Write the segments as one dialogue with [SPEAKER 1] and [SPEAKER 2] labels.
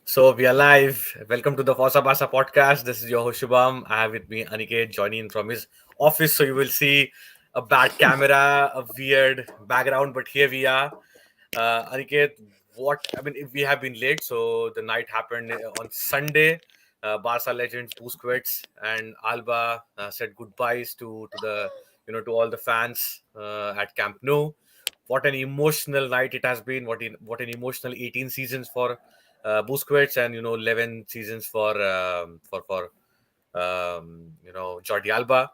[SPEAKER 1] So we are live. Welcome to the Busi Barça podcast. This is your host Shubham. I have with me Aniket joining from his office. So you will see a bad camera, a weird background, but here we are. Aniket, if we have been late. So the night happened on Sunday. Barca legends Busquets and Alba said goodbyes to the to all the fans at Camp Nou. What an emotional night it has been. What an emotional 18 seasons for Busquets and 11 seasons for Jordi Alba.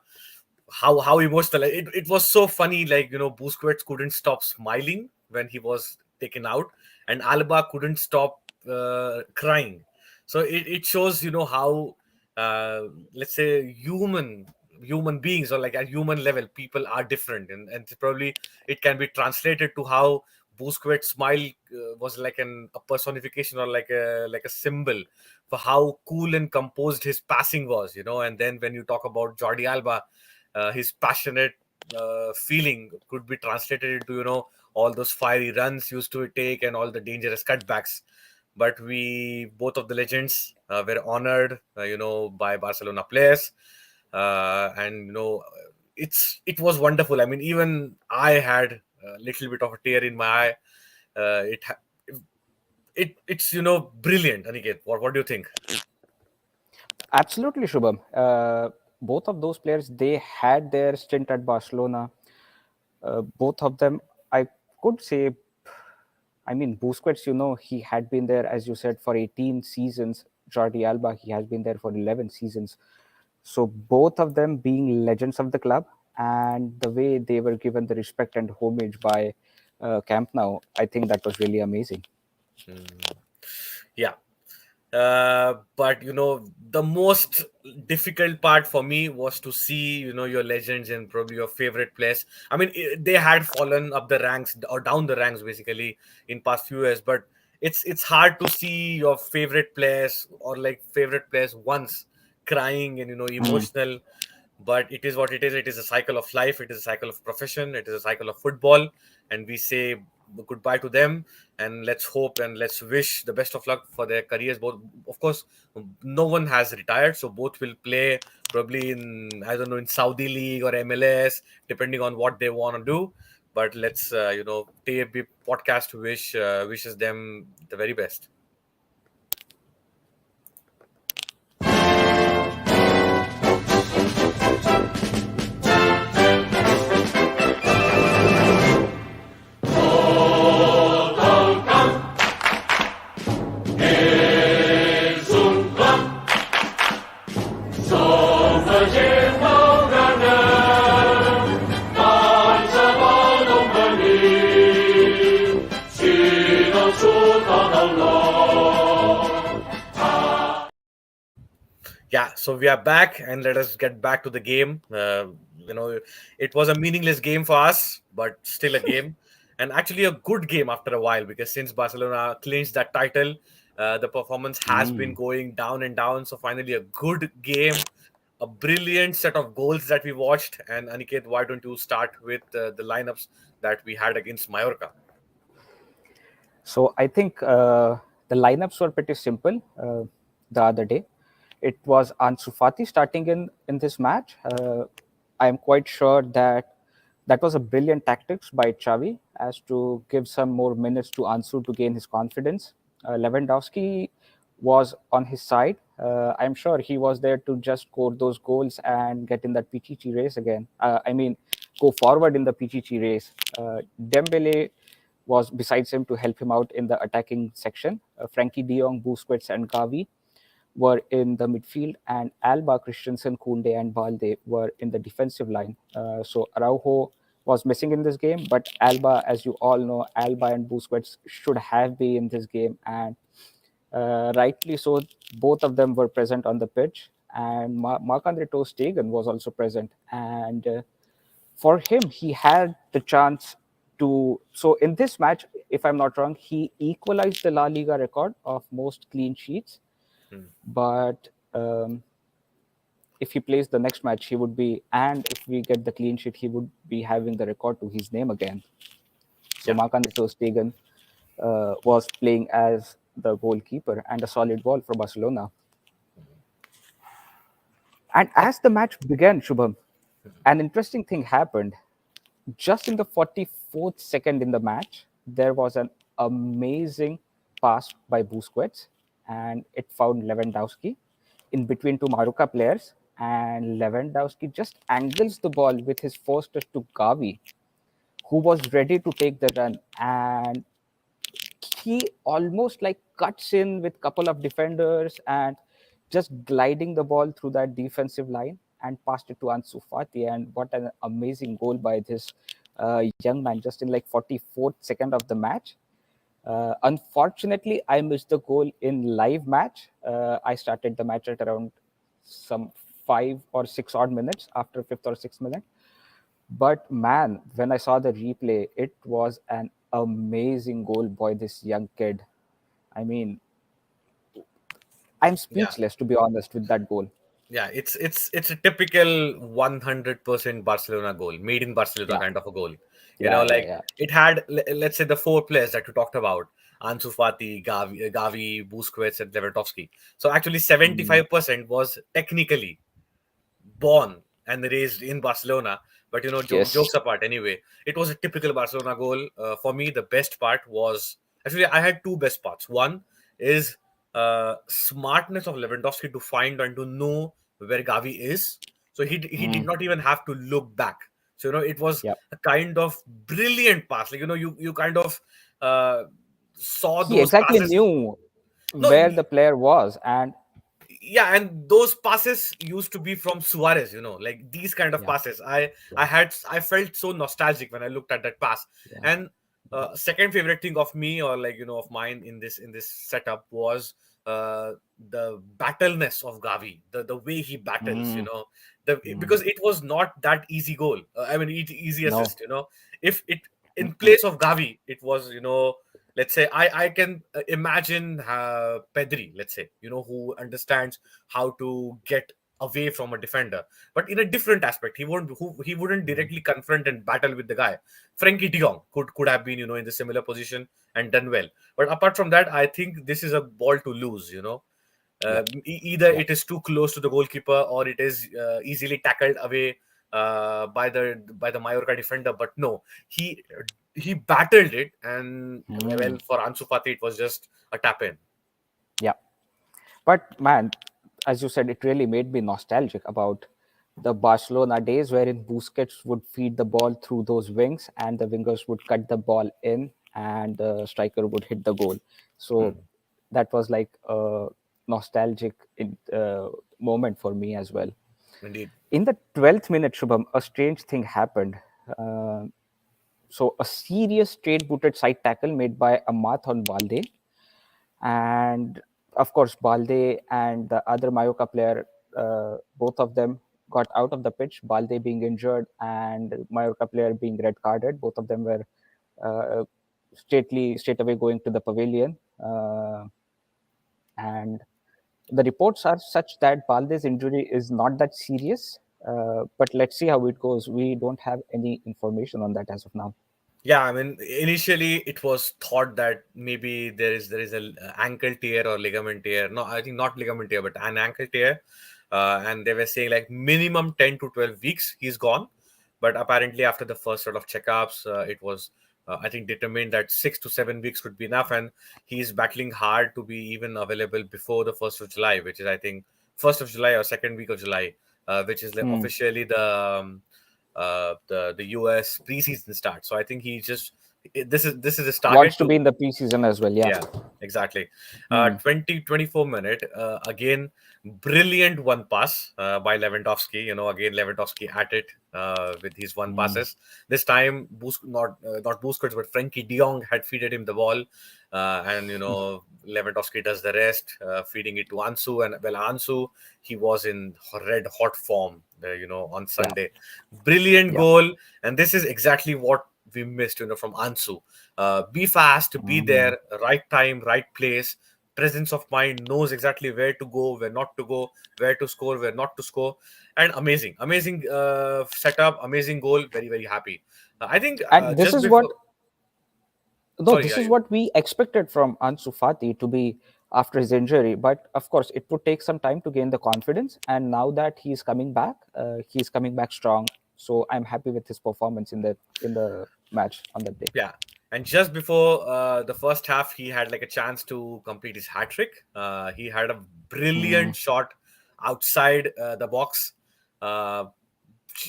[SPEAKER 1] How emotional it was. So funny, like Busquets couldn't stop smiling when he was taken out, and Alba couldn't stop crying. So it shows how uh, let's say human beings, or like at human level people are different, and probably it can be translated to how Busquets smile was like a personification, or like a symbol for how cool and composed his passing was. And then when you talk about Jordi Alba, his passionate feeling could be translated into all those fiery runs used to take and all the dangerous cutbacks. But we both of the legends were honored by Barcelona players, and it was wonderful. I mean, even I had a little bit of a tear in my eye. It's brilliant. Aniket, what do you think?
[SPEAKER 2] Absolutely, Shubham. Both of those players, they had their stint at Barcelona. Both of them, I could say, Busquets, he had been there, as you said, for 18 seasons. Jordi Alba, he has been there for 11 seasons. So both of them being legends of the club, and the way they were given the respect and homage by Camp Nou, I think that was really amazing.
[SPEAKER 1] Yeah. But the most difficult part for me was to see your legends and probably your favorite players. I mean, they had fallen up the ranks or down the ranks basically in past few years, but it's hard to see your favorite players or like favorite players once crying and
[SPEAKER 2] Mm.
[SPEAKER 1] emotional. But it is what it is. It is a cycle of life. It is a cycle of profession. It is a cycle of football, and we say goodbye to them, and let's hope and let's wish the best of luck for their careers. Both, of course, no one has retired, so both will play probably in, I don't know, in Saudi league or MLS, depending on what they want to do. But let's take a big podcast to wishes them the very best. Yeah, so we are back, and let us get back to the game. It was a meaningless game for us, but still a game, and actually a good game after a while, because since Barcelona clinched that title, the performance has been
[SPEAKER 2] Mm.
[SPEAKER 1] going down and down. So finally, a good game, a brilliant set of goals that we watched. And Aniket, why don't you start with the lineups that we had against Mallorca?
[SPEAKER 2] So I think the lineups were pretty simple the other day. It was Ansu Fati starting in this match. I am quite sure that that was a brilliant tactics by Xavi as to give some more minutes to Ansu to gain his confidence. Lewandowski was on his side. I'm sure he was there to just score those goals and get in that Pichichi race again. Go forward in the Pichichi race. Dembele was besides him to help him out in the attacking section. Frankie de Jong, Busquets, and Gavi were in the midfield, and Alba, Christensen, Koundé, and Balde were in the defensive line. So Araujo was missing in this game, but Alba, as you all know, Alba and Busquets should have been in this game, and rightly so. Both of them were present on the pitch, and Marc-Andre Ter Stegen was also present, and for him, he had the chance to. So in this match, if I'm not wrong, he equalized the La Liga record of most clean sheets.
[SPEAKER 1] Hmm.
[SPEAKER 2] But if he plays the next match, he would be, and if we get the clean sheet, he would be having the record to his name again. So
[SPEAKER 1] Yeah.
[SPEAKER 2] Marc-Andre Ter Stegen was playing as the goalkeeper, and a solid ball for Barcelona. And as the match began, Shubham, an interesting thing happened. Just in the 44th second in the match, there was an amazing pass by Busquets, and it found Lewandowski in between two Mallorca players. And Lewandowski just angles the ball with his first touch to Gavi, who was ready to take the run. And he almost like cuts in with couple of defenders and just gliding the ball through that defensive line and passed it to Ansu Fati. And what an amazing goal by this young man just in like 44th second of the match. Unfortunately, I missed the goal in live match. I started the match at around some 5 or 6 odd minutes after fifth or sixth minute. But man, when I saw the replay, it was an amazing goal by this young kid. I mean, I'm
[SPEAKER 1] Yeah,
[SPEAKER 2] speechless to be honest with that goal.
[SPEAKER 1] yeah, it's a typical 100% Barcelona goal, made in Barcelona
[SPEAKER 2] Yeah,
[SPEAKER 1] kind of a goal.
[SPEAKER 2] yeah, yeah,
[SPEAKER 1] Like
[SPEAKER 2] yeah.
[SPEAKER 1] it had, let's say, the four players that you talked about: Ansu Fati, Gavi, Busquets, and Lewandowski. So actually,
[SPEAKER 2] Mm,
[SPEAKER 1] 75% was technically born and raised in Barcelona. But
[SPEAKER 2] yes.
[SPEAKER 1] jokes apart, anyway, it was a typical Barcelona goal. For me, the best part was actually I had two best parts. One is smartness of Lewandowski to find and to know where Gavi is. So he did
[SPEAKER 2] Mm,
[SPEAKER 1] not even have to look back. So it was
[SPEAKER 2] yep.
[SPEAKER 1] a kind of brilliant pass. Like you kind of uh, saw
[SPEAKER 2] He
[SPEAKER 1] those
[SPEAKER 2] exactly
[SPEAKER 1] passes.
[SPEAKER 2] knew
[SPEAKER 1] No,
[SPEAKER 2] where the player was, and
[SPEAKER 1] yeah, and those passes used to be from Suarez, like these kind of
[SPEAKER 2] yeah,
[SPEAKER 1] passes. i
[SPEAKER 2] yeah,
[SPEAKER 1] i had I felt so nostalgic when I looked at that pass.
[SPEAKER 2] yeah.
[SPEAKER 1] And second favorite thing of me, or like of mine in this setup was uh the battleness of Gavi, the way he battles,
[SPEAKER 2] Mm, mm,
[SPEAKER 1] because it was not that easy goal. I mean, easy
[SPEAKER 2] no.
[SPEAKER 1] assist. If it in
[SPEAKER 2] Mm-mm.
[SPEAKER 1] place of Gavi, it was, let's say, I can imagine Pedri, let's say, who understands how to get away from a defender, but in a different aspect. He wouldn't
[SPEAKER 2] Mm,
[SPEAKER 1] directly confront and battle with the guy. Frankie De Jong could have been, in the similar position and done well. But apart from that, I think this is a ball to lose.
[SPEAKER 2] yep,
[SPEAKER 1] Either
[SPEAKER 2] yep.
[SPEAKER 1] it is too close to the goalkeeper, or it is easily tackled away by the Mallorca defender. But no, he battled it, and well,
[SPEAKER 2] Mm,
[SPEAKER 1] for Ansu Fati, it was just a tap in.
[SPEAKER 2] yeah. But man, as you said, it really made me nostalgic about the Barcelona days wherein Busquets would feed the ball through those wings and the wingers would cut the ball in and the striker would hit the goal. So
[SPEAKER 1] Hmm,
[SPEAKER 2] that was like a nostalgic moment for me as well.
[SPEAKER 1] indeed.
[SPEAKER 2] In the 12th minute, Shubham, a strange thing happened. Uh, so a serious straight-booted side tackle made by Amat on Balde, and of course Balde and the other Mallorca player, both of them got out of the pitch. Balde being injured and Mallorca player being red carded. Both of them were uh, straight away going to the pavilion. And the reports are such that Balde's injury is not that serious. But let's see how it goes. We don't have any information on that as of now.
[SPEAKER 1] Yeah, I mean, initially it was thought that maybe there is a ankle tear or ligament tear. No, I think not ligament tear, but an ankle tear. And they were saying like minimum 10 to 12 weeks he's gone. But apparently, after the first sort of checkups, it was I think determined that 6 to 7 weeks could be enough, and he's battling hard to be even available before the 1st of July, which is I think 1st of July or second week of July, which is like
[SPEAKER 2] Hmm.
[SPEAKER 1] officially the US preseason starts. So I think this is his target
[SPEAKER 2] Wants to be
[SPEAKER 1] to.
[SPEAKER 2] in the preseason as well. Yeah.
[SPEAKER 1] Yeah, exactly.
[SPEAKER 2] Hmm.
[SPEAKER 1] 24 minute. Again, brilliant one pass by Lewandowski. Again, Lewandowski at it with his one
[SPEAKER 2] Hmm.
[SPEAKER 1] passes. This time, not Busquets, but Frankie De Jong had feeded him the ball. And, Lewandowski does the rest, feeding it to Ansu. And, well, Ansu, he was in red hot form, on
[SPEAKER 2] Yeah.
[SPEAKER 1] Sunday. Brilliant
[SPEAKER 2] Yeah.
[SPEAKER 1] goal. And this is exactly what we missed, from Ansu. Be fast, be
[SPEAKER 2] Mm.
[SPEAKER 1] there, right time, right place, presence of mind, knows exactly where to go, where not to go, where to score, where not to score. And amazing setup, amazing goal. Very, very happy. I think
[SPEAKER 2] And this
[SPEAKER 1] just
[SPEAKER 2] is what
[SPEAKER 1] before.
[SPEAKER 2] No,
[SPEAKER 1] Sorry,
[SPEAKER 2] this
[SPEAKER 1] yeah,
[SPEAKER 2] is what we expected from Ansu Fati to be after his injury. But of course, it would take some time to gain the confidence. And now that he's coming back strong. So I'm happy with his performance in the match on that day.
[SPEAKER 1] yeah. And just before the first half, he had like a chance to complete his hat trick. He had a
[SPEAKER 2] Mm,
[SPEAKER 1] brilliant shot outside the box. Uh,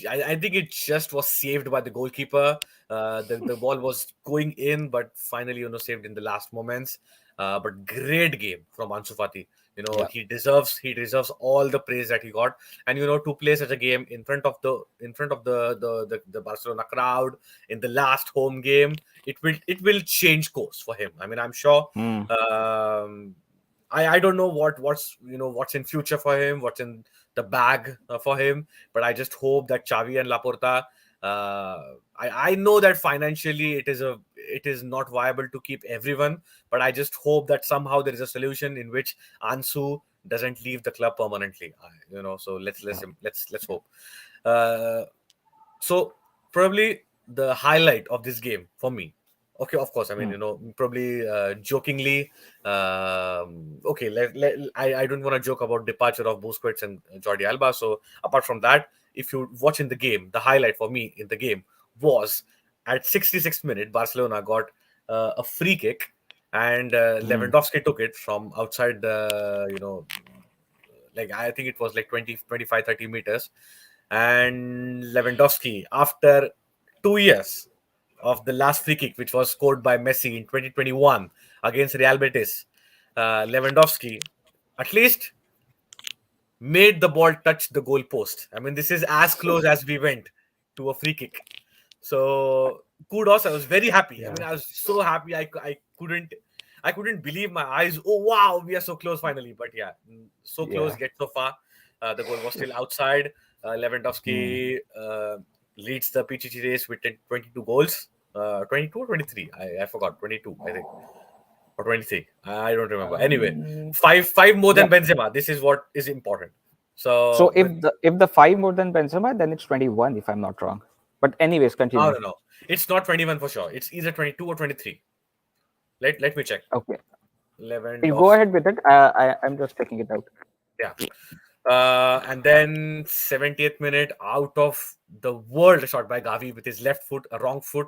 [SPEAKER 1] I think it just was saved by the goalkeeper. The ball was going in, but finally, saved in the last moments. But great game from Ansu Fati.
[SPEAKER 2] yeah.
[SPEAKER 1] He deserves all the praise that he got. And to play such a game in front of the Barcelona crowd in the last home game, it will change course for him. I mean, I'm sure.
[SPEAKER 2] Mm,
[SPEAKER 1] Um, I don't know what's in future for him, what's in the bag for him, but I just hope that Xavi and Laporta. I know that financially it is not viable to keep everyone, but I just hope that somehow there is a solution in which Ansu doesn't leave the club permanently. So let's
[SPEAKER 2] yeah.
[SPEAKER 1] let's hope. Uh, so probably the highlight of this game for me. Okay, of course. I mean,
[SPEAKER 2] Mm,
[SPEAKER 1] probably jokingly. Okay, I don't want to joke about departure of Busquets and Jordi Alba. So apart from that, if you watch in the game, the highlight for me in the game was at 66th minute, Barcelona got a free kick, and
[SPEAKER 2] mm,
[SPEAKER 1] Lewandowski took it from outside like I think it was like 20, 25, 30 meters. And Lewandowski, after 2 years of the last free kick, which was scored by Messi in 2021 against Real Betis, Lewandowski at least made the ball touch the goal post. I mean, this is as close as we went to a free kick. So kudos. I was very happy. I
[SPEAKER 2] yeah.
[SPEAKER 1] mean, I was so happy. I couldn't believe my eyes. Oh wow, we are so close finally. But yeah, so close
[SPEAKER 2] Yeah.
[SPEAKER 1] yet so far. The goal was still outside.
[SPEAKER 2] Mm.
[SPEAKER 1] Lewandowski leads the PCC race with 22 goals. 22 or 23? I forgot. 22, I think, or 23. I don't remember. Anyway,
[SPEAKER 2] Um,
[SPEAKER 1] five more
[SPEAKER 2] yeah.
[SPEAKER 1] than Benzema. This is what is important.
[SPEAKER 2] So
[SPEAKER 1] So
[SPEAKER 2] if the five more than Benzema, then it's 21 if I'm not wrong. But anyways,
[SPEAKER 1] I
[SPEAKER 2] continue.
[SPEAKER 1] don't know. It's not 21 for sure. It's either 22 or 23. Let me check.
[SPEAKER 2] Okay. You go
[SPEAKER 1] Lewandowski.
[SPEAKER 2] ahead with it. I'm just checking it out.
[SPEAKER 1] Yeah. And then 70th minute, out of the world shot by Gavi with his left foot, a wrong foot,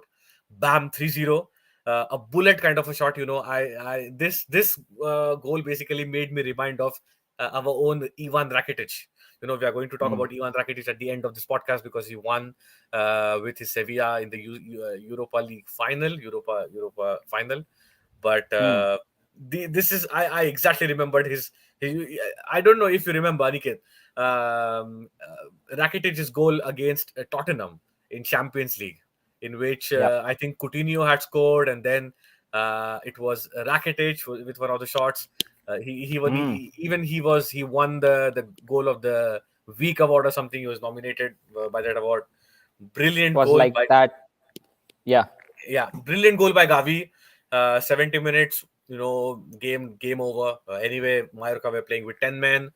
[SPEAKER 1] bam, 3-0. A bullet kind of a shot. This goal basically made me remind of our own Ivan Rakitic. We are going to talk
[SPEAKER 2] Mm,
[SPEAKER 1] about Ivan Rakitic at the end of this podcast because he won with his Sevilla in the Europa League final, Europa final. But
[SPEAKER 2] mm,
[SPEAKER 1] this is I exactly remembered his. I don't know if you remember, Aniket, Rakitic's goal against Tottenham in Champions League, in which
[SPEAKER 2] yeah.
[SPEAKER 1] I think Coutinho had scored, and then it was Rakitic with one of the shots.
[SPEAKER 2] Mm.
[SPEAKER 1] He won the goal of the week award or something. He was nominated by that award. Brilliant
[SPEAKER 2] Was
[SPEAKER 1] goal
[SPEAKER 2] like
[SPEAKER 1] by
[SPEAKER 2] that. Yeah.
[SPEAKER 1] Yeah, brilliant goal by Gavi. 70 minutes, game over. Anyway, Mallorca were playing with 10 men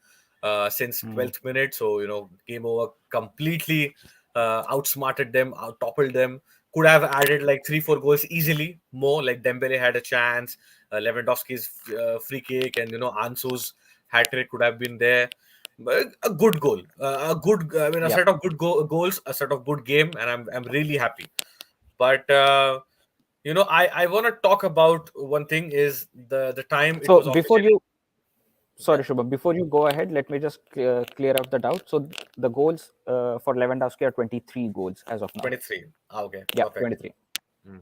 [SPEAKER 1] since
[SPEAKER 2] Mm,
[SPEAKER 1] 12th minute. So, game over, completely outsmarted them, out toppled them. Could have added like 3, 4 goals easily more. Like Dembele had a chance, Lewandowski's free kick, and, Ansu's hat trick could have been there. But a good goal, a
[SPEAKER 2] yeah.
[SPEAKER 1] set of good goals, a set of good game, and I'm really happy. But I want to talk about one thing is the time it
[SPEAKER 2] So
[SPEAKER 1] was
[SPEAKER 2] before
[SPEAKER 1] officially.
[SPEAKER 2] you,
[SPEAKER 1] Yeah,
[SPEAKER 2] sorry, Shubham, before you go ahead, let me just clear out the doubt. So the goals for Lewandowski are 23 goals as of now.
[SPEAKER 1] 23. Okay,
[SPEAKER 2] Yeah,
[SPEAKER 1] perfect.
[SPEAKER 2] 23.
[SPEAKER 1] Mm.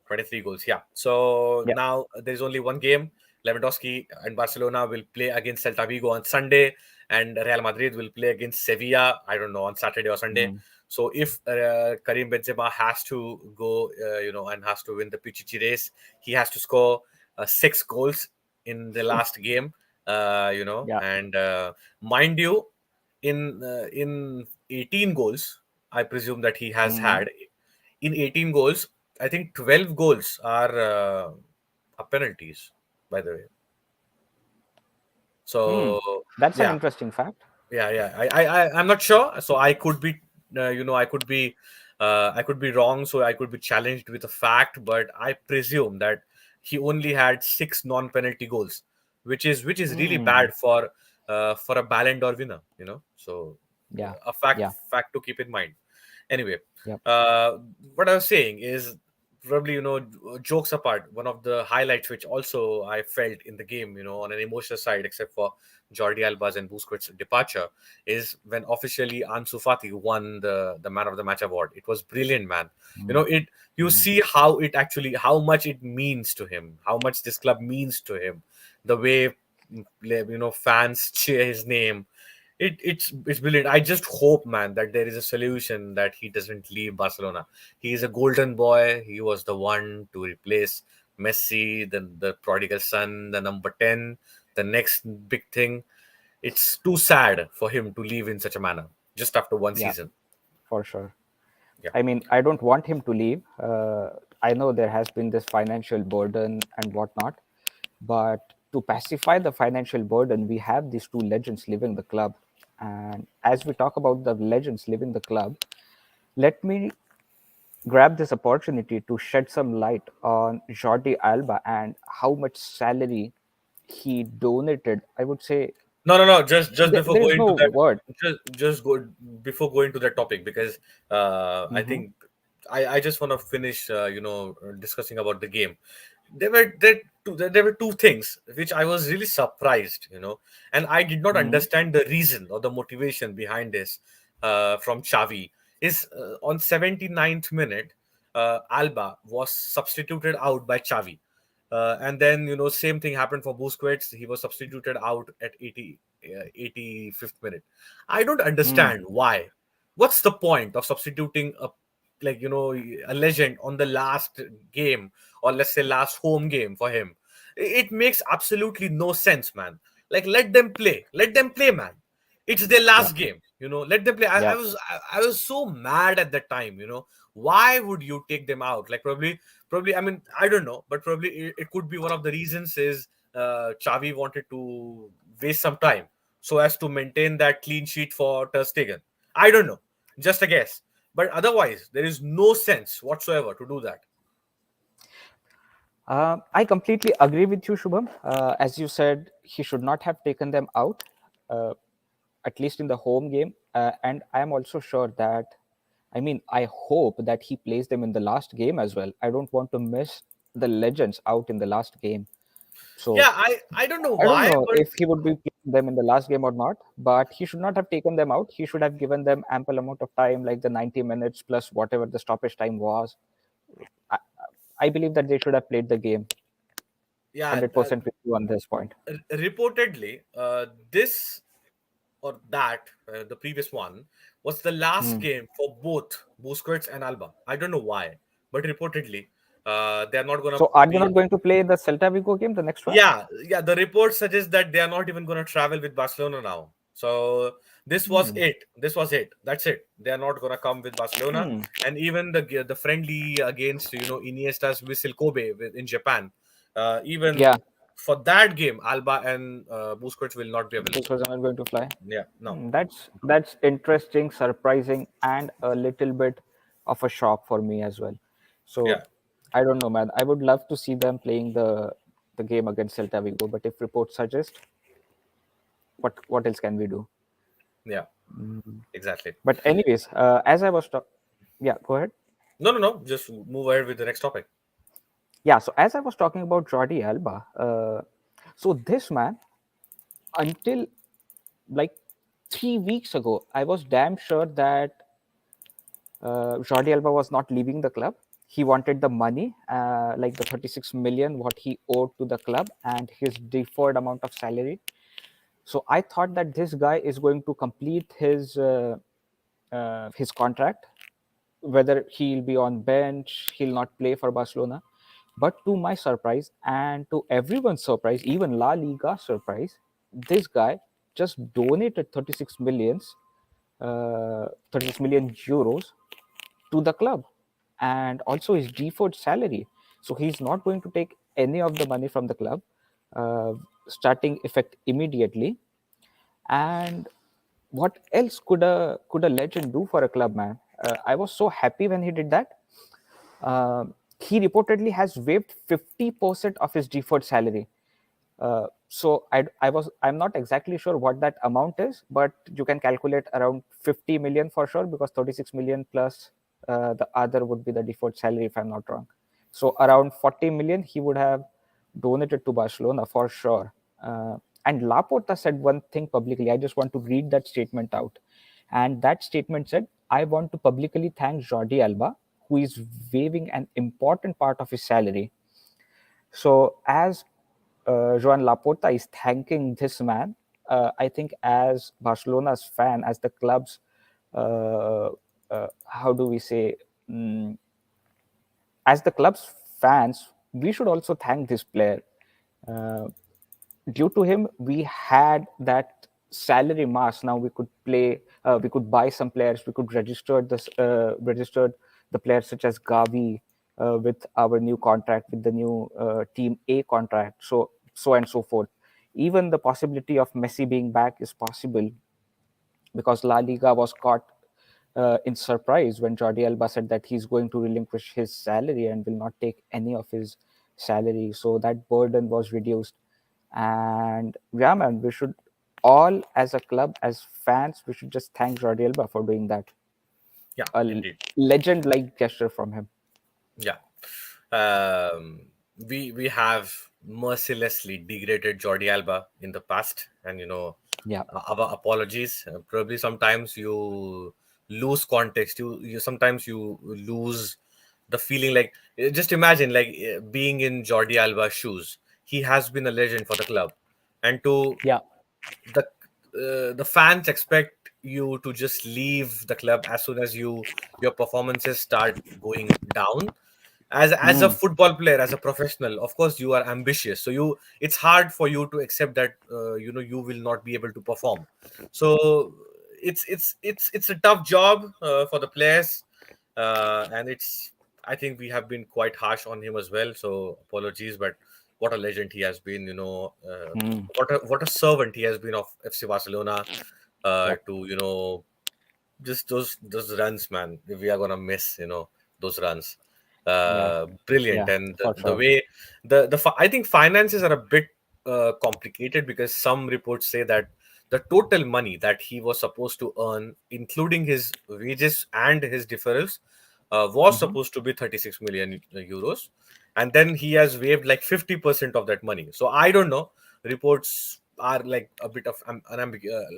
[SPEAKER 1] 23 goals. Yeah. So
[SPEAKER 2] Yeah.
[SPEAKER 1] now there's only one game. Lewandowski and Barcelona will play against Celta Vigo on Sunday, and Real Madrid will play against Sevilla. I don't know, on Saturday or Sunday.
[SPEAKER 2] Mm,
[SPEAKER 1] So if Karim Benzema has to go, and has to win the Pichichi race, he has to score 6 goals in the last game.
[SPEAKER 2] yeah.
[SPEAKER 1] And mind you, in 18 goals, I presume that he has
[SPEAKER 2] Mm,
[SPEAKER 1] had in 18 goals. I think 12 goals are penalties, by the way.
[SPEAKER 2] mm.
[SPEAKER 1] So
[SPEAKER 2] That's an
[SPEAKER 1] yeah,
[SPEAKER 2] interesting fact.
[SPEAKER 1] yeah. I'm not sure. So I could be, I could be. I could be wrong, so I could be challenged with a fact, but I presume that he only had 6 non-penalty goals, which is really
[SPEAKER 2] Hmm.
[SPEAKER 1] bad for a Ballon d'Or winner. So
[SPEAKER 2] Yeah.
[SPEAKER 1] a fact
[SPEAKER 2] Yeah.
[SPEAKER 1] fact to keep in mind. Anyway,
[SPEAKER 2] Yep.
[SPEAKER 1] uh, what I was saying is probably, jokes apart, one of the highlights which also I felt in the game, on an emotional side, except for Jordi Alba's and Busquets' departure, is when officially Ansu Fati won the Man of the Match award. It was brilliant, man.
[SPEAKER 2] Mm.
[SPEAKER 1] It you
[SPEAKER 2] Mm.
[SPEAKER 1] see how much it means to him, how much this club means to him, the way fans cheer his name. It's brilliant. I just hope, man, that there is a solution that he doesn't leave Barcelona. He is a golden boy. He was the one to replace Messi, the prodigal son, the number 10, the next big thing. It's too sad for him to leave in such a manner just after one
[SPEAKER 2] Yeah,
[SPEAKER 1] season.
[SPEAKER 2] for sure.
[SPEAKER 1] Yeah.
[SPEAKER 2] I mean, I don't want him to leave. I know there has been this financial burden and whatnot, but to pacify the financial burden, we have these two legends leaving the club. And as we talk about the legends leaving the club, let me grab this opportunity to shed some light on Jordi Alba and how much salary he donated. I would say
[SPEAKER 1] No. Just before
[SPEAKER 2] there is
[SPEAKER 1] going
[SPEAKER 2] no
[SPEAKER 1] to that,
[SPEAKER 2] word.
[SPEAKER 1] just go before going to that topic, because I
[SPEAKER 2] Hmm.
[SPEAKER 1] think I just want to finish, discussing about the game. There were two things which I was really surprised, and I did not
[SPEAKER 2] Hmm.
[SPEAKER 1] understand the reason or the motivation behind this, from Xavi. Is on 79th minute, Alba was substituted out by Xavi. And then, same thing happened for Busquets. He was substituted out at 85th minute. I don't
[SPEAKER 2] Hmm.
[SPEAKER 1] understand why. What's the point of substituting a legend on the last game, or let's say last home game for him? It makes absolutely no sense, man. Like, let them play, man. It's their
[SPEAKER 2] Yeah.
[SPEAKER 1] last game, let them play. I
[SPEAKER 2] Yeah.
[SPEAKER 1] was I was so mad at the time. Why would you take them out? Like, probably, I mean, I don't know, but probably it could be one of the reasons is Xavi wanted to waste some time so as to maintain that clean sheet for Ter Stegen. I don't know, just a guess, but otherwise there is no sense whatsoever to do that.
[SPEAKER 2] I completely agree with you, Shubham. As you said, he should not have taken them out, uh, at least in the home game. And I am also sure that, I mean, I hope that he plays them in the last game as well. I don't want to miss the legends out in the last game. So
[SPEAKER 1] Yeah, I don't know
[SPEAKER 2] I don't
[SPEAKER 1] why,
[SPEAKER 2] know
[SPEAKER 1] but
[SPEAKER 2] if he would be playing them in the last game or not, but he should not have taken them out. He should have given them ample amount of time, like the 90 minutes plus whatever the stoppage time was. I, I believe that they should have played the game.
[SPEAKER 1] yeah,
[SPEAKER 2] 100% with you on this point.
[SPEAKER 1] reportedly, this or that the previous one was the last
[SPEAKER 2] Hmm.
[SPEAKER 1] game for both Busquets and Alba. I don't know why, but reportedly, they're not gonna
[SPEAKER 2] So are they
[SPEAKER 1] be.
[SPEAKER 2] not going to play the Celta Vigo game, the next one?
[SPEAKER 1] Yeah. The report suggests that they are not even gonna travel with Barcelona now. So this was
[SPEAKER 2] Hmm.
[SPEAKER 1] it. This was it. That's it. They are not gonna come with Barcelona,
[SPEAKER 2] Hmm.
[SPEAKER 1] and even the friendly against Iniesta's Vissel Kobe in Japan. Even
[SPEAKER 2] Yeah,
[SPEAKER 1] for that game, Alba and Busquets will not be
[SPEAKER 2] this
[SPEAKER 1] available.
[SPEAKER 2] was not going to fly.
[SPEAKER 1] Yeah, no.
[SPEAKER 2] That's interesting, surprising, and a little bit of a shock for me as well. So
[SPEAKER 1] Yeah,
[SPEAKER 2] I don't know, man. I would love to see them playing the game against Celta Vigo, but if reports suggest, what else can we do?
[SPEAKER 1] yeah, exactly.
[SPEAKER 2] But anyways, as I was talking, yeah, go ahead.
[SPEAKER 1] No. Just move ahead with the next topic.
[SPEAKER 2] Yeah, so as I was talking about Jordi Alba, so this man, until like 3 weeks ago, I was damn sure that Jordi Alba was not leaving the club. He wanted the money, like the 36 million, what he owed to the club, and his deferred amount of salary. So I thought that this guy is going to complete his contract, whether he'll be on bench, he'll not play for Barcelona. But to my surprise and to everyone's surprise, even La Liga surprise, this guy just donated 36 million euros to the club and also his deferred salary. So he's not going to take any of the money from the club, uh, starting effect immediately. And what else could a legend do for a club, man? I was so happy when he did that. He reportedly has waived 50% of his deferred salary. I'm not exactly sure what that amount is, but you can calculate around 50 million for sure, because 36 million plus the other would be the deferred salary, if I'm not wrong. So around 40 million he would have donated to Barcelona for sure. And Laporta said one thing publicly. I just want to read that statement out. And that statement said, I want to publicly thank Jordi Alba, who is waiving an important part of his salary. So, as Joan Laporta is thanking this man, I think as Barcelona's fan, as the club's, how do we say, mm, as the club's fans, we should also thank this player. Uh, Due to him, we had that salary mass. Now we could play, we could buy some players, we could registered the players such as Gavi with our new contract, with the new Team A contract, so and so forth. Even the possibility of Messi being back is possible, because La Liga was caught in surprise when Jordi Alba said that he's going to relinquish his salary and will not take any of his salary. So that burden was reduced. And yeah, man, we should all, as a club, as fans, we should just thank Jordi Alba for doing that.
[SPEAKER 1] Yeah,
[SPEAKER 2] A
[SPEAKER 1] indeed.
[SPEAKER 2] legend-like gesture from him.
[SPEAKER 1] Yeah. Um, we have mercilessly degraded Jordi Alba in the past, and
[SPEAKER 2] Yeah.
[SPEAKER 1] our apologies. Probably sometimes you lose context. You sometimes you lose the feeling. Like, just imagine, like, being in Jordi Alba's shoes. He has been a legend for the club, and to
[SPEAKER 2] Yeah.
[SPEAKER 1] the fans expect you to just leave the club as soon as your performances start going down. As a
[SPEAKER 2] Mm.
[SPEAKER 1] football player, as a professional, of course you are ambitious, so it's hard for you to accept that you will not be able to perform. So it's a tough job for the players, and it's I think we have been quite harsh on him as well, so apologies. But what a legend he has been,
[SPEAKER 2] Mm.
[SPEAKER 1] what a servant he has been of FC Barcelona,
[SPEAKER 2] Yep.
[SPEAKER 1] to just those runs, man. We are gonna miss those runs.
[SPEAKER 2] Yeah.
[SPEAKER 1] Brilliant.
[SPEAKER 2] Yeah.
[SPEAKER 1] And
[SPEAKER 2] For
[SPEAKER 1] the
[SPEAKER 2] sure.
[SPEAKER 1] way I think finances are a bit complicated, because some reports say that the total money that he was supposed to earn, including his wages and his deferrals, was
[SPEAKER 2] Hmm.
[SPEAKER 1] supposed to be 36 million euros, and then he has waived like 50% of that money. So I don't know. Reports are like a bit of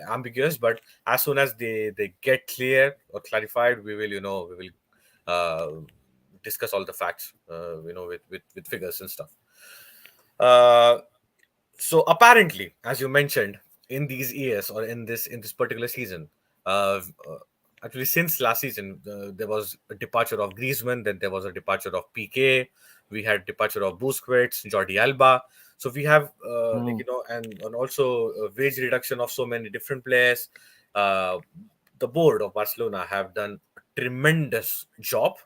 [SPEAKER 1] ambiguous, but as soon as they get clear or clarified, we will discuss all the facts, with figures and stuff. uh, so apparently, as you mentioned, in these years, or in this particular season, uh, uh, actually since last season, there was a departure of Griezmann, then there was a departure of PK, we had departure of Busquets, Jordi Alba. So we have,
[SPEAKER 2] Mm.
[SPEAKER 1] and also wage reduction of so many different players. uh, the board of Barcelona have done a tremendous job,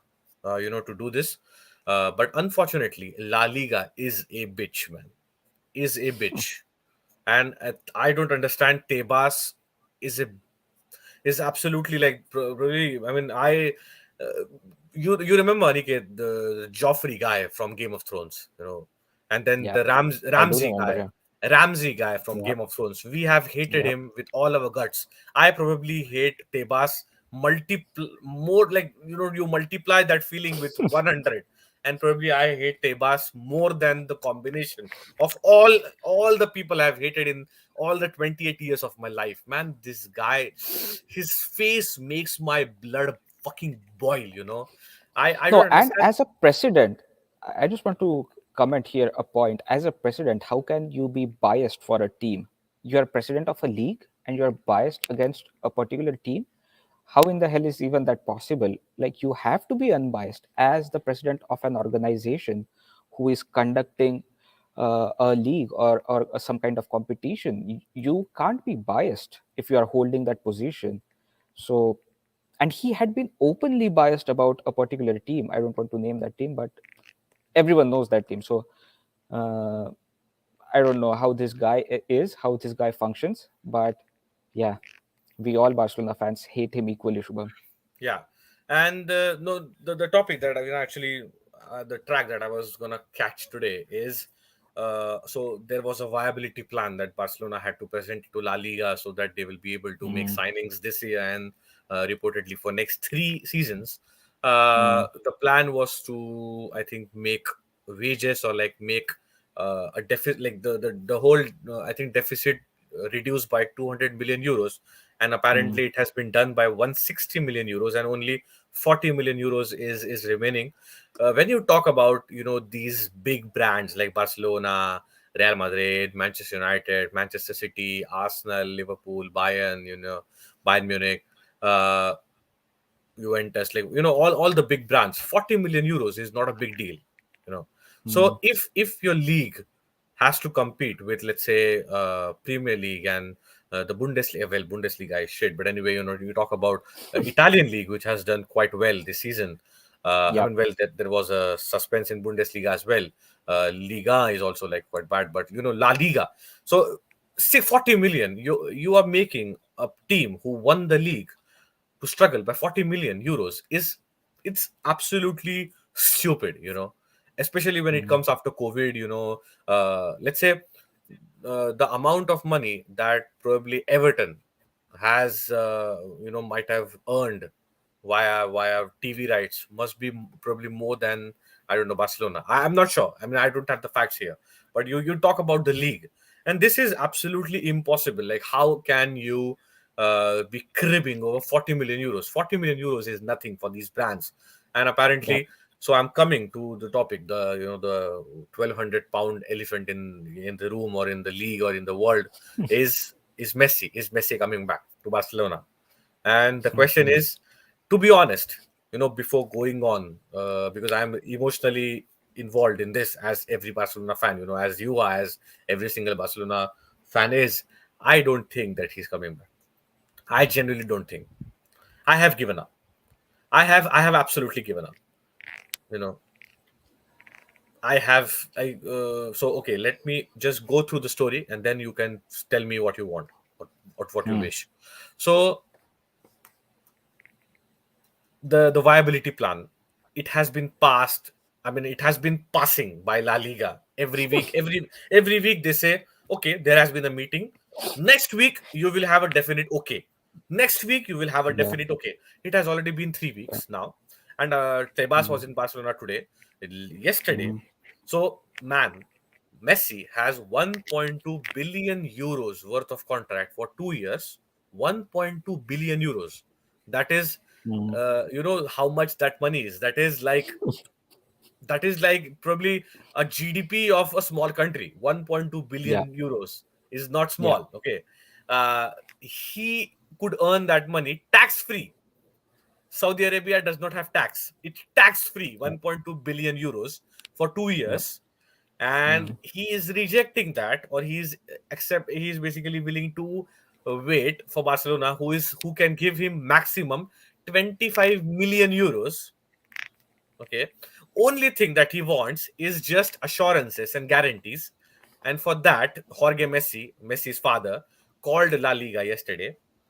[SPEAKER 1] to do this. But unfortunately, La Liga is a bitch, man, is a bitch. And I don't understand. Tebas is a is absolutely like really. I mean, uh, you remember Aniket, the Joffrey guy from Game of Thrones, and then
[SPEAKER 2] Yeah.
[SPEAKER 1] the
[SPEAKER 2] I do remember him.
[SPEAKER 1] Ramsey guy from
[SPEAKER 2] Yeah.
[SPEAKER 1] Game of Thrones. We have hated
[SPEAKER 2] Yeah.
[SPEAKER 1] him with all our guts. I probably hate Tebas multiple more, like, you multiply that feeling with 100, and probably I hate Tebas more than the combination of all the people I've hated in all the 28 years of my life. Man, this guy, his face makes my blood fucking boil. I
[SPEAKER 2] No,
[SPEAKER 1] don't
[SPEAKER 2] and
[SPEAKER 1] understand.
[SPEAKER 2] as a president, I just want to comment here a point. As a president, how can you be biased for a team? You are president of a league and you're biased against a particular team. How in the hell is even that possible? Like, you have to be unbiased as the president of an organization who is conducting a league, or some kind of competition. You can't be biased if you are holding that position. So, and he had been openly biased about a particular team. I don't want to name that team, but everyone knows that team. So uh, I don't know how this guy is, how this guy functions, but yeah, we all Barcelona fans hate him equally, Shubham.
[SPEAKER 1] Yeah. And no, the topic that actually the track that I was gonna catch today is so there was a viability plan that Barcelona had to present to La Liga so that they will be able to make
[SPEAKER 2] Mm,
[SPEAKER 1] signings this year and reportedly for next 3 seasons.
[SPEAKER 2] mm,
[SPEAKER 1] The plan was to, I think, make wages or like make a deficit, like the whole I think deficit reduced by 200 million euros, and
[SPEAKER 2] mm,
[SPEAKER 1] apparently it has been done by 160 million euros, and only 40 million euros is remaining. When you talk about these big brands like Barcelona, Real Madrid, Manchester United, Manchester City, Arsenal, Liverpool, Bayern, Bayern Munich, uh, Juventus, like all the big brands, 40 million euros is not a big deal, you know.
[SPEAKER 2] mm,
[SPEAKER 1] So if your league has to compete with, let's say, Premier League and the Bundesliga, well, Bundesliga is shit, but anyway, you talk about Italian league, which has done quite well this season. I
[SPEAKER 2] yeah.
[SPEAKER 1] mean, well, there was a suspense in Bundesliga as well. Liga is also like quite bad, but La Liga. So say 40 million, you are making a team who won the league to struggle by 40 million euros is it's absolutely stupid, especially when it
[SPEAKER 2] Mm,
[SPEAKER 1] comes after COVID. Let's say the amount of money that probably Everton has might have earned via TV rights must be probably more than, I don't know, Barcelona. I'm not sure. I mean, I don't have the facts here, but you talk about the league, and this is absolutely impossible. Like, how can you be cribbing over 40 million euros? 40 million euros is nothing for these brands, and
[SPEAKER 2] yeah.
[SPEAKER 1] apparently. So I'm coming to the topic, the 1,200 pound elephant in the room or in the league or in the world is Messi. Is Messi coming back to Barcelona? And the question is, to be honest, before going on, because I'm emotionally involved in this as every Barcelona fan, as you are, as every single Barcelona fan is, I don't think that he's coming back. I genuinely don't think. I have given up. I have absolutely given up. You know, so okay, let me just go through the story and then you can tell me what you want, what you
[SPEAKER 2] Mm,
[SPEAKER 1] wish. So the viability plan, it has been passed. I mean, it has been passing by La Liga every week. Every week they say, okay, there has been a meeting. Next week you will have a definite okay. Next week you will have a
[SPEAKER 2] yeah.
[SPEAKER 1] definite okay. It has already been 3 weeks now, and Tebas
[SPEAKER 2] Mm,
[SPEAKER 1] was in Barcelona today, yesterday.
[SPEAKER 2] mm,
[SPEAKER 1] So man, Messi has 1.2 billion euros worth of contract for 2 years. 1.2 billion euros. That is,
[SPEAKER 2] mm,
[SPEAKER 1] you know how much that money is. That is like probably a GDP of a small country. 1.2
[SPEAKER 2] yeah.
[SPEAKER 1] billion euros is not
[SPEAKER 2] Yeah.
[SPEAKER 1] small. Okay, he could earn that money tax free. Saudi Arabia does not have tax. It's tax free,
[SPEAKER 2] Yeah.
[SPEAKER 1] 1.2 billion euros for two
[SPEAKER 2] Yeah.
[SPEAKER 1] years, and
[SPEAKER 2] Mm,
[SPEAKER 1] he is rejecting that, or he's basically willing to wait for Barcelona, who can give him maximum 25 million euros. Okay. Only thing that he wants is just assurances and guarantees. And for that, Jorge Messi, Messi's father, called La Liga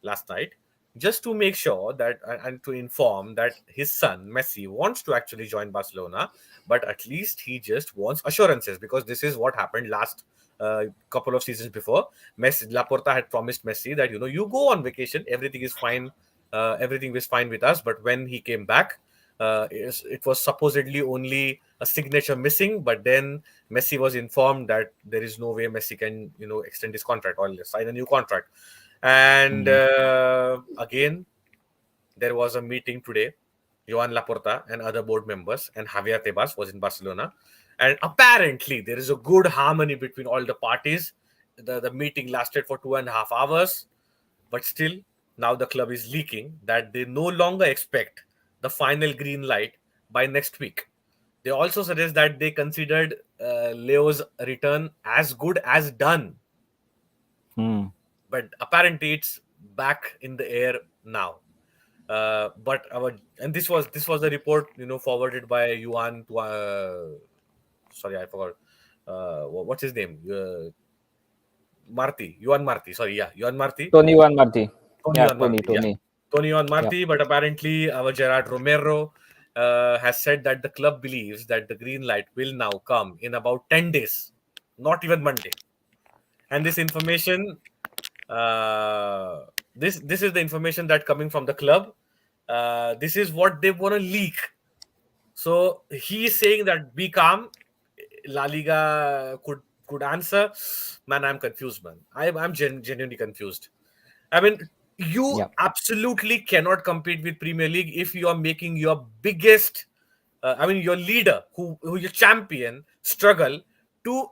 [SPEAKER 1] last night, just to make sure that and to inform that his son, Messi, wants to actually join Barcelona, but at least he just wants assurances, because this is what happened last couple of seasons before. Messi, Laporta had promised Messi that, you go on vacation, everything is fine, everything was fine with us. But when he came back, it was supposedly only a signature missing, but then Messi was informed that there is no way Messi can, extend his contract or sign a new contract. And
[SPEAKER 2] mm,
[SPEAKER 1] again, there was a meeting today. Joan Laporta and other board members and Javier Tebas was in Barcelona. And apparently, there is a good harmony between all the parties. The meeting lasted for 2.5 hours, but still, now the club is leaking that they no longer expect the final green light by next week. They also suggest that they considered Leo's return as good as done,
[SPEAKER 2] mm.
[SPEAKER 1] but apparently it's back in the air now. But our and this was the report, forwarded by Yuan to sorry, I forgot what's his name, Marty, Yuan Marty, sorry, yeah, Yuan Marty.
[SPEAKER 2] Tony Van Marti.
[SPEAKER 1] Tony
[SPEAKER 2] Yeah,
[SPEAKER 1] Yuan
[SPEAKER 2] Tony.
[SPEAKER 1] Marty, yeah.
[SPEAKER 2] Tony.
[SPEAKER 1] Tonio and
[SPEAKER 2] Yeah.
[SPEAKER 1] Marti, but apparently our Gerard Romero has said that the club believes that the green light will now come in about 10 days, not even Monday. And this information, uh, this is the information that coming from the club. This is what they want to leak. So he is saying that be calm. La Liga could answer. Man, I'm confused, man. I'm genuinely confused. I mean, you
[SPEAKER 2] Yeah.
[SPEAKER 1] absolutely cannot compete with Premier League if you are making your biggest, I mean, your leader, who your champion, struggle to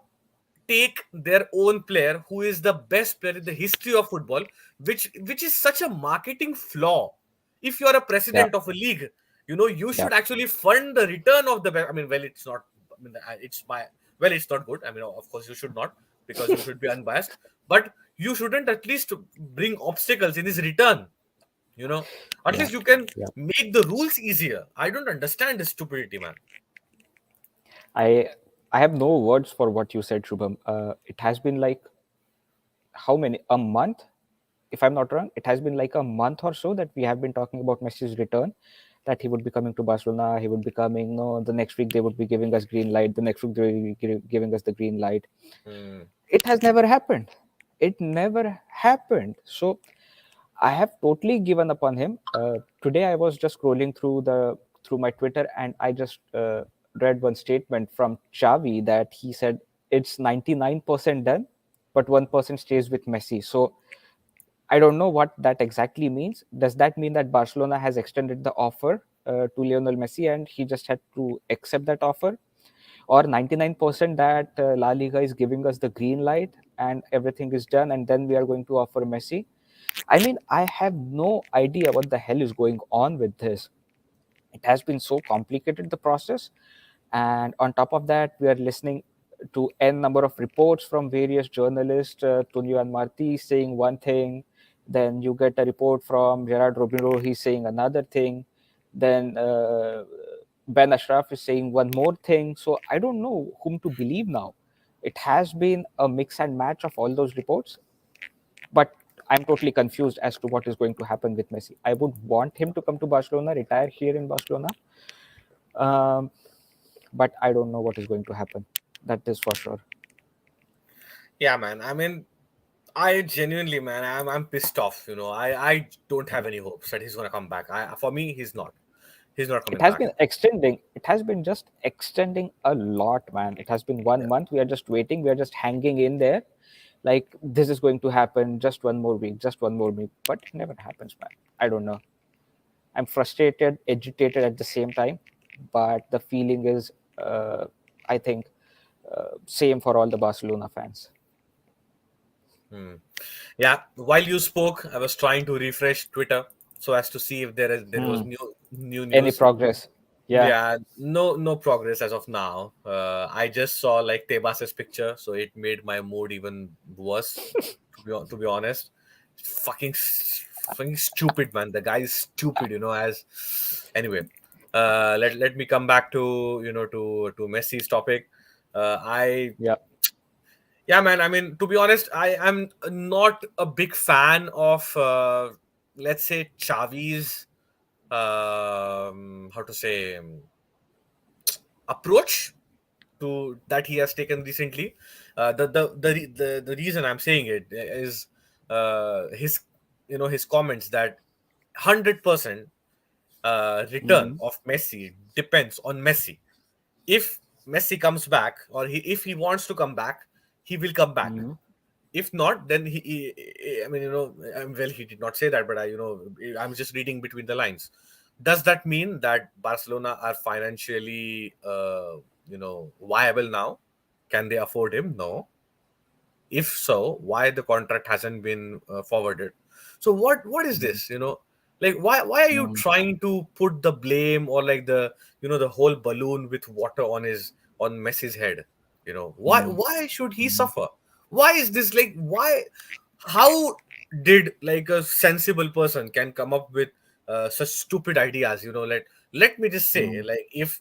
[SPEAKER 1] take their own player, who is the best player in the history of football, which is such a marketing flaw. If you are a
[SPEAKER 2] Yeah.
[SPEAKER 1] president of a league, you
[SPEAKER 2] Yeah.
[SPEAKER 1] should actually fund the return of the. I mean, well, it's not. I mean, it's by well, it's not good. I mean, of course, you should not because you should be unbiased. But you shouldn't at least bring obstacles in his return. You know, at
[SPEAKER 2] Yeah.
[SPEAKER 1] least you can
[SPEAKER 2] Yeah.
[SPEAKER 1] make the rules easier. I don't understand this stupidity, man.
[SPEAKER 2] I I have no words for what you said, Shubham. It has been like how many a month, if I'm not wrong. It has been like a month or so that we have been talking about Messi's return, that he would be coming to Barcelona. He would be coming. No, the next week they would be giving us green light. The next week they will be giving us the green light.
[SPEAKER 1] Hmm.
[SPEAKER 2] It has never happened. It never happened. So I have totally given up on him. Today I was just scrolling through my Twitter, and I just read one statement from Xavi that he said it's 99% done, but 1% stays with Messi. So I don't know what that exactly means. Does that mean that Barcelona has extended the offer to Lionel Messi and he just had to accept that offer? Or 99% that La Liga is giving us the green light and everything is done, and then we are going to offer Messi? I mean, I have no idea what the hell is going on with this. It has been so complicated, the process. And on top of that, we are listening to n number of reports from various journalists, Tonio and Marti saying one thing, then you get a report from Gerard Romero, he's saying another thing, then Ben Ashraf is saying one more thing. So I don't know whom to believe now. It has been a mix and match of all those reports, but I'm totally confused as to what is going to happen with Messi. I would want him to come to Barcelona, retire here in Barcelona, um, but I don't know what is going to happen. That is for sure.
[SPEAKER 1] Yeah, man. I mean, I genuinely, man, I'm pissed off. I don't have any hopes that he's gonna come back. For me, he's not. He's not
[SPEAKER 2] It
[SPEAKER 1] coming
[SPEAKER 2] has
[SPEAKER 1] back.
[SPEAKER 2] been extending. It has been just extending a lot, man. It has been
[SPEAKER 1] Yeah.
[SPEAKER 2] 1 month. We are just waiting. We are just hanging in there. Like, this is going to happen. Just one more week. Just one more week. But it never happens, man. I don't know. I'm frustrated, agitated at the same time. But the feeling is, I think, same for all the Barcelona fans.
[SPEAKER 1] Hmm. Yeah. While you spoke, I was trying to refresh Twitter so as to see if there was
[SPEAKER 2] Hmm.
[SPEAKER 1] new
[SPEAKER 2] Any
[SPEAKER 1] news.
[SPEAKER 2] progress? Yeah.
[SPEAKER 1] Yeah, no progress as of now. I just saw like Tebas's picture, so it made my mood even worse. To be honest, fucking stupid, man. The guy is stupid, As anyway, let me come back to to Messi's topic. I
[SPEAKER 2] Yeah.
[SPEAKER 1] Yeah, man. I mean, to be honest, I am not a big fan of let's say Xavi's how to say approach to that he has taken recently. The reason I'm saying it is his his comments that 100% return
[SPEAKER 2] Hmm.
[SPEAKER 1] of Messi depends on Messi. If Messi comes back, or if he wants to come back, he will come back.
[SPEAKER 2] Hmm.
[SPEAKER 1] If not, then I mean, well, he did not say that, but I'm just reading between the lines. Does that mean that Barcelona are financially viable now? Can they afford him? No. If so, why the contract hasn't been forwarded? So what is this? Like, why are you
[SPEAKER 2] Hmm.
[SPEAKER 1] trying to put the blame, or like the whole balloon with water on Messi's head?
[SPEAKER 2] Hmm.
[SPEAKER 1] Why should he suffer? Why is this, like, why? How did, like, a sensible person can come up with such stupid ideas? Let me just say,
[SPEAKER 2] Hmm.
[SPEAKER 1] like, if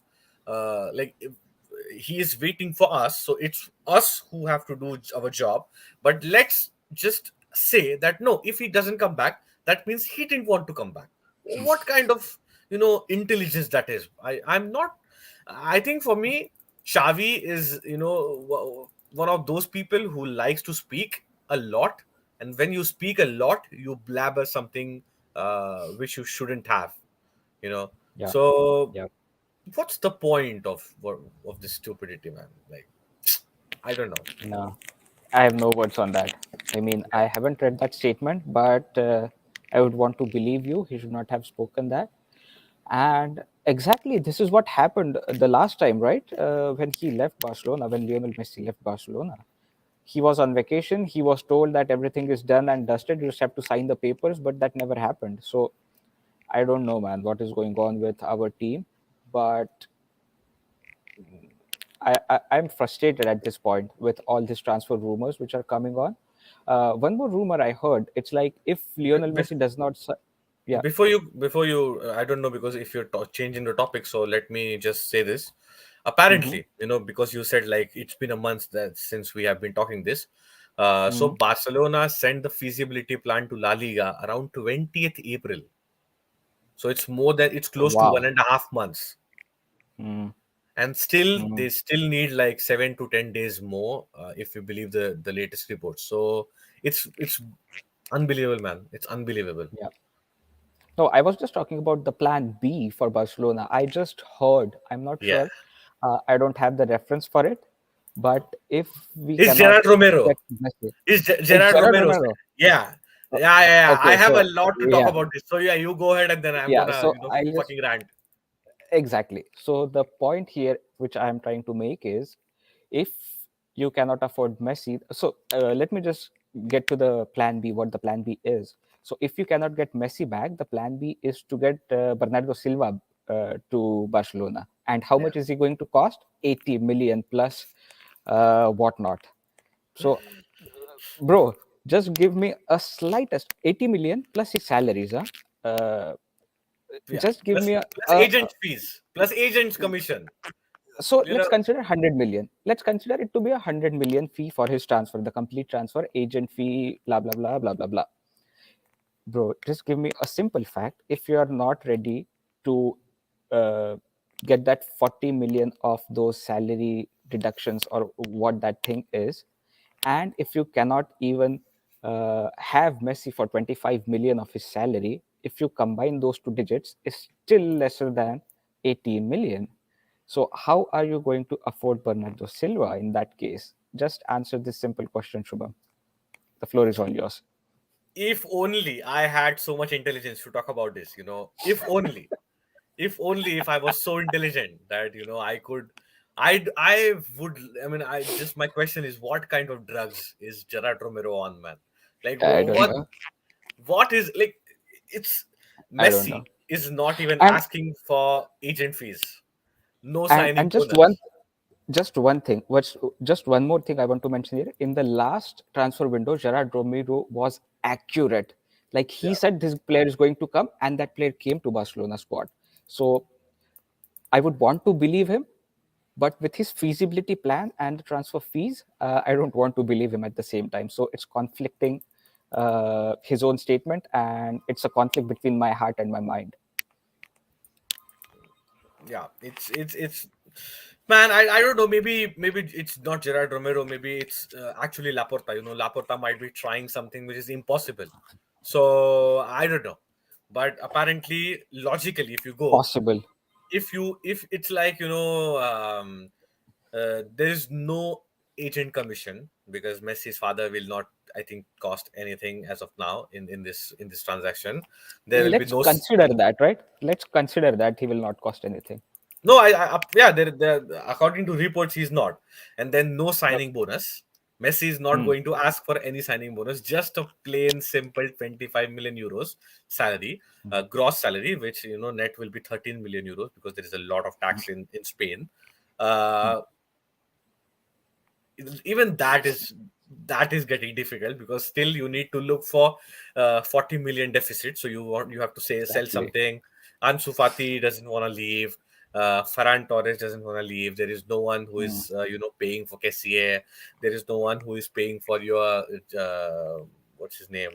[SPEAKER 1] he is waiting for us, so it's us who have to do our job. But let's just say that no, if he doesn't come back, that means he didn't want to come back. What kind of intelligence that is? I'm not. I think for me, Xavi is one of those people who likes to speak a lot, and when you speak a lot, you blabber something which you shouldn't have. You know.
[SPEAKER 2] Yeah,
[SPEAKER 1] So
[SPEAKER 2] yeah.
[SPEAKER 1] what's the point of this stupidity, man? Like, I don't know.
[SPEAKER 2] No, I have no words on that. I mean, I
[SPEAKER 1] Yeah.
[SPEAKER 2] haven't read that statement, but I would want to believe you. He should not have spoken that. And exactly, this is what happened the last time, right? When he left Barcelona, when Lionel Messi left Barcelona, he was on vacation. He was told that everything is done and dusted. You just have to sign the papers, but that never happened. So I don't know, man, what is going on with our team, but I'm frustrated at this point with all these transfer rumors which are coming on. One more rumor I heard. It's like if
[SPEAKER 1] Be-
[SPEAKER 2] Lionel
[SPEAKER 1] be-
[SPEAKER 2] Messi does not, yeah.
[SPEAKER 1] before you I don't know, because if you're changing the topic, so let me just say this.
[SPEAKER 2] Mm-hmm,
[SPEAKER 1] Apparently, because you said like it's been a month that since we have been talking this, so
[SPEAKER 2] mm-hmm.
[SPEAKER 1] Barcelona sent the feasibility plan to La Liga around 20th April. So it's close to
[SPEAKER 2] Wow.
[SPEAKER 1] 1.5 months,
[SPEAKER 2] Mm-hmm.
[SPEAKER 1] and still
[SPEAKER 2] Mm-hmm.
[SPEAKER 1] they still need like 7 to 10 days more, if you believe the latest reports. So it's unbelievable, man. It's unbelievable.
[SPEAKER 2] Yeah. No, I was just talking about the plan B for Barcelona. I just heard, I'm not
[SPEAKER 1] Yeah.
[SPEAKER 2] sure, I don't have the reference for it, but if we
[SPEAKER 1] It's
[SPEAKER 2] cannot
[SPEAKER 1] Gerard Romero.
[SPEAKER 2] get Messi,
[SPEAKER 1] It's
[SPEAKER 2] it's
[SPEAKER 1] Gerard
[SPEAKER 2] Gerard
[SPEAKER 1] Romero.
[SPEAKER 2] Romero.
[SPEAKER 1] Yeah.
[SPEAKER 2] Uh,
[SPEAKER 1] Yeah, yeah, yeah. I
[SPEAKER 2] Okay,
[SPEAKER 1] have a
[SPEAKER 2] so
[SPEAKER 1] lot to talk
[SPEAKER 2] yeah,
[SPEAKER 1] about this. So yeah, you go ahead and then I'm
[SPEAKER 2] yeah.
[SPEAKER 1] gonna,
[SPEAKER 2] So I'll just
[SPEAKER 1] fucking rant.
[SPEAKER 2] exactly. So the point here, which I am trying to make, is if you cannot afford Messi, so let me just get to the plan B. What the plan B is. So if you cannot get Messi back, the plan B is to get Bernardo Silva to Barcelona. And how
[SPEAKER 1] Yeah.
[SPEAKER 2] much is he going to cost? 80 million plus whatnot. So, bro, just give me a slightest 80 million plus his salaries. Huh? Uh,
[SPEAKER 1] Yeah.
[SPEAKER 2] just give
[SPEAKER 1] Plus
[SPEAKER 2] me
[SPEAKER 1] plus agent fees. Plus agent's commission.
[SPEAKER 2] so
[SPEAKER 1] You
[SPEAKER 2] let's
[SPEAKER 1] know,
[SPEAKER 2] consider 100 million. Let's consider it to be 100 million fee for his transfer, the complete transfer, agent fee, blah blah blah blah blah blah. Bro, just give me a simple fact. If you are not ready to uh, get that 40 million of those salary deductions or what that thing is, and if you cannot even have Messi for 25 million of his salary, if you combine those two digits, is still lesser than 80 million. So how are you going to afford Bernardo Silva in that case? Just answer this simple question, Shubham. The floor is all yours.
[SPEAKER 1] if only I had so much intelligence to talk about this, if I was so intelligent that I could, I would. I mean, I just my question is, what kind of drugs is Gerard Romero on, man? Like,
[SPEAKER 2] I don't know.
[SPEAKER 1] what is like? It's
[SPEAKER 2] I don't know.
[SPEAKER 1] Messi is not even
[SPEAKER 2] And
[SPEAKER 1] asking for agent fees, no
[SPEAKER 2] and
[SPEAKER 1] signing
[SPEAKER 2] just one
[SPEAKER 1] bonus.
[SPEAKER 2] just one thing. What's just one more thing I want to mention here. In the last transfer window, Gerard Romero was accurate. Like he
[SPEAKER 1] Yeah.
[SPEAKER 2] said, this player is going to come, and that player came to Barcelona squad. So I would want to believe him, but with his feasibility plan and the transfer fees, I don't want to believe him at the same time. So it's conflicting his own statement, and it's a conflict between my heart and my mind.
[SPEAKER 1] Yeah, it's man, I don't know, maybe it's not Gerard Romero, maybe it's actually Laporta. Laporta might be trying something which is impossible. So I don't know, but apparently logically, if you go,
[SPEAKER 2] Possible.
[SPEAKER 1] if it's like there's no agent commission, because Messi's father will not, I think, cost anything as of now in this transaction. There will be
[SPEAKER 2] Let's
[SPEAKER 1] no.
[SPEAKER 2] consider that, right? Let's consider that he will not cost anything.
[SPEAKER 1] No, yeah, there, according to reports, he's not. And then no
[SPEAKER 2] Yep.
[SPEAKER 1] signing bonus. Messi is not
[SPEAKER 2] Hmm.
[SPEAKER 1] going to ask for any signing bonus, just a plain simple 25 million euros salary, gross salary, which net will be 13 million euros, because there is a lot of tax in Spain.
[SPEAKER 2] Hmm.
[SPEAKER 1] Uh, Even that is getting difficult, because still you need to look for 40 million deficit. So you have to say sell
[SPEAKER 2] Exactly.
[SPEAKER 1] something. Ansu Fati doesn't want to leave. Ferran Torres doesn't want to leave. There is no one who
[SPEAKER 2] Hmm.
[SPEAKER 1] is paying for Kessier. There is no one who is paying for your what's his name,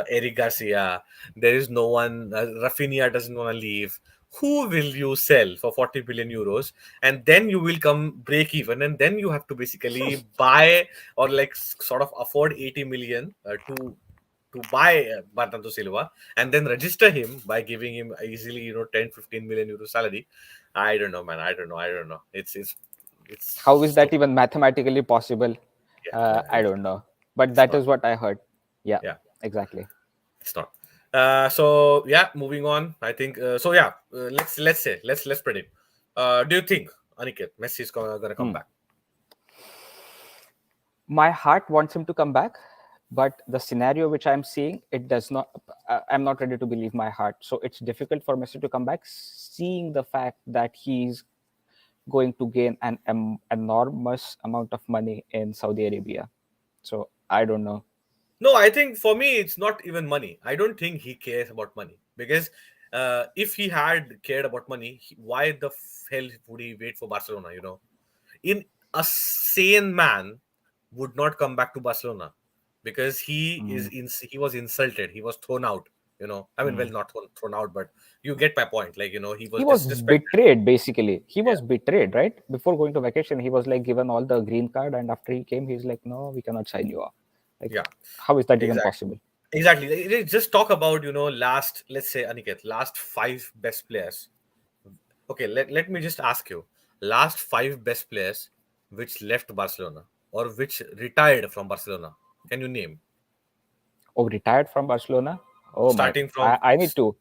[SPEAKER 1] Eric Garcia. There is no one. Rafinha doesn't want to leave. Who will you sell for 40 billion euros? And then you will come break even, and then you have to basically buy or like sort of afford 80 million to buy Bernardo Silva and then register him by giving him easily 10-15 million euro salary. I don't know, man. I don't know. It's
[SPEAKER 2] How is that
[SPEAKER 1] so
[SPEAKER 2] even mathematically possible? I
[SPEAKER 1] it's
[SPEAKER 2] don't know, but
[SPEAKER 1] it's
[SPEAKER 2] that
[SPEAKER 1] not.
[SPEAKER 2] is what I heard. Yeah,
[SPEAKER 1] Yeah,
[SPEAKER 2] exactly.
[SPEAKER 1] it's not. So yeah, moving on. I think so. Yeah, let's predict. Do you think Aniket Messi is gonna come
[SPEAKER 2] Hmm.
[SPEAKER 1] back?
[SPEAKER 2] My heart wants him to come back, but the scenario which I'm seeing, it does not. I'm not ready to believe my heart. So it's difficult for Messi to come back, seeing the fact that he's going to gain an enormous amount of money in Saudi Arabia. So I don't know.
[SPEAKER 1] No, I think for me it's not even money. I don't think he cares about money because if he had cared about money, why the hell would he wait for Barcelona? In a sane man would not come back to Barcelona because
[SPEAKER 2] Mm.
[SPEAKER 1] he was insulted. He was thrown out. I mean, well,
[SPEAKER 2] Mm.
[SPEAKER 1] not thrown out, but you get my point. Like he
[SPEAKER 2] He
[SPEAKER 1] was
[SPEAKER 2] was
[SPEAKER 1] disrespected.
[SPEAKER 2] betrayed, basically. He
[SPEAKER 1] Yeah,
[SPEAKER 2] was betrayed, right? Before going to vacation, he was like given all the green card, and after he came, he's like, "No, we cannot sign you off." Like,
[SPEAKER 1] yeah,
[SPEAKER 2] how is that even
[SPEAKER 1] exactly.
[SPEAKER 2] possible?
[SPEAKER 1] Exactly. Just talk about, last, let's say, Aniket, last five best players. Okay, let me just ask you, last five best players which left Barcelona or which retired from Barcelona. Can you name?
[SPEAKER 2] Oh, retired from Barcelona? Oh my!
[SPEAKER 1] Starting
[SPEAKER 2] I,
[SPEAKER 1] from
[SPEAKER 2] I need to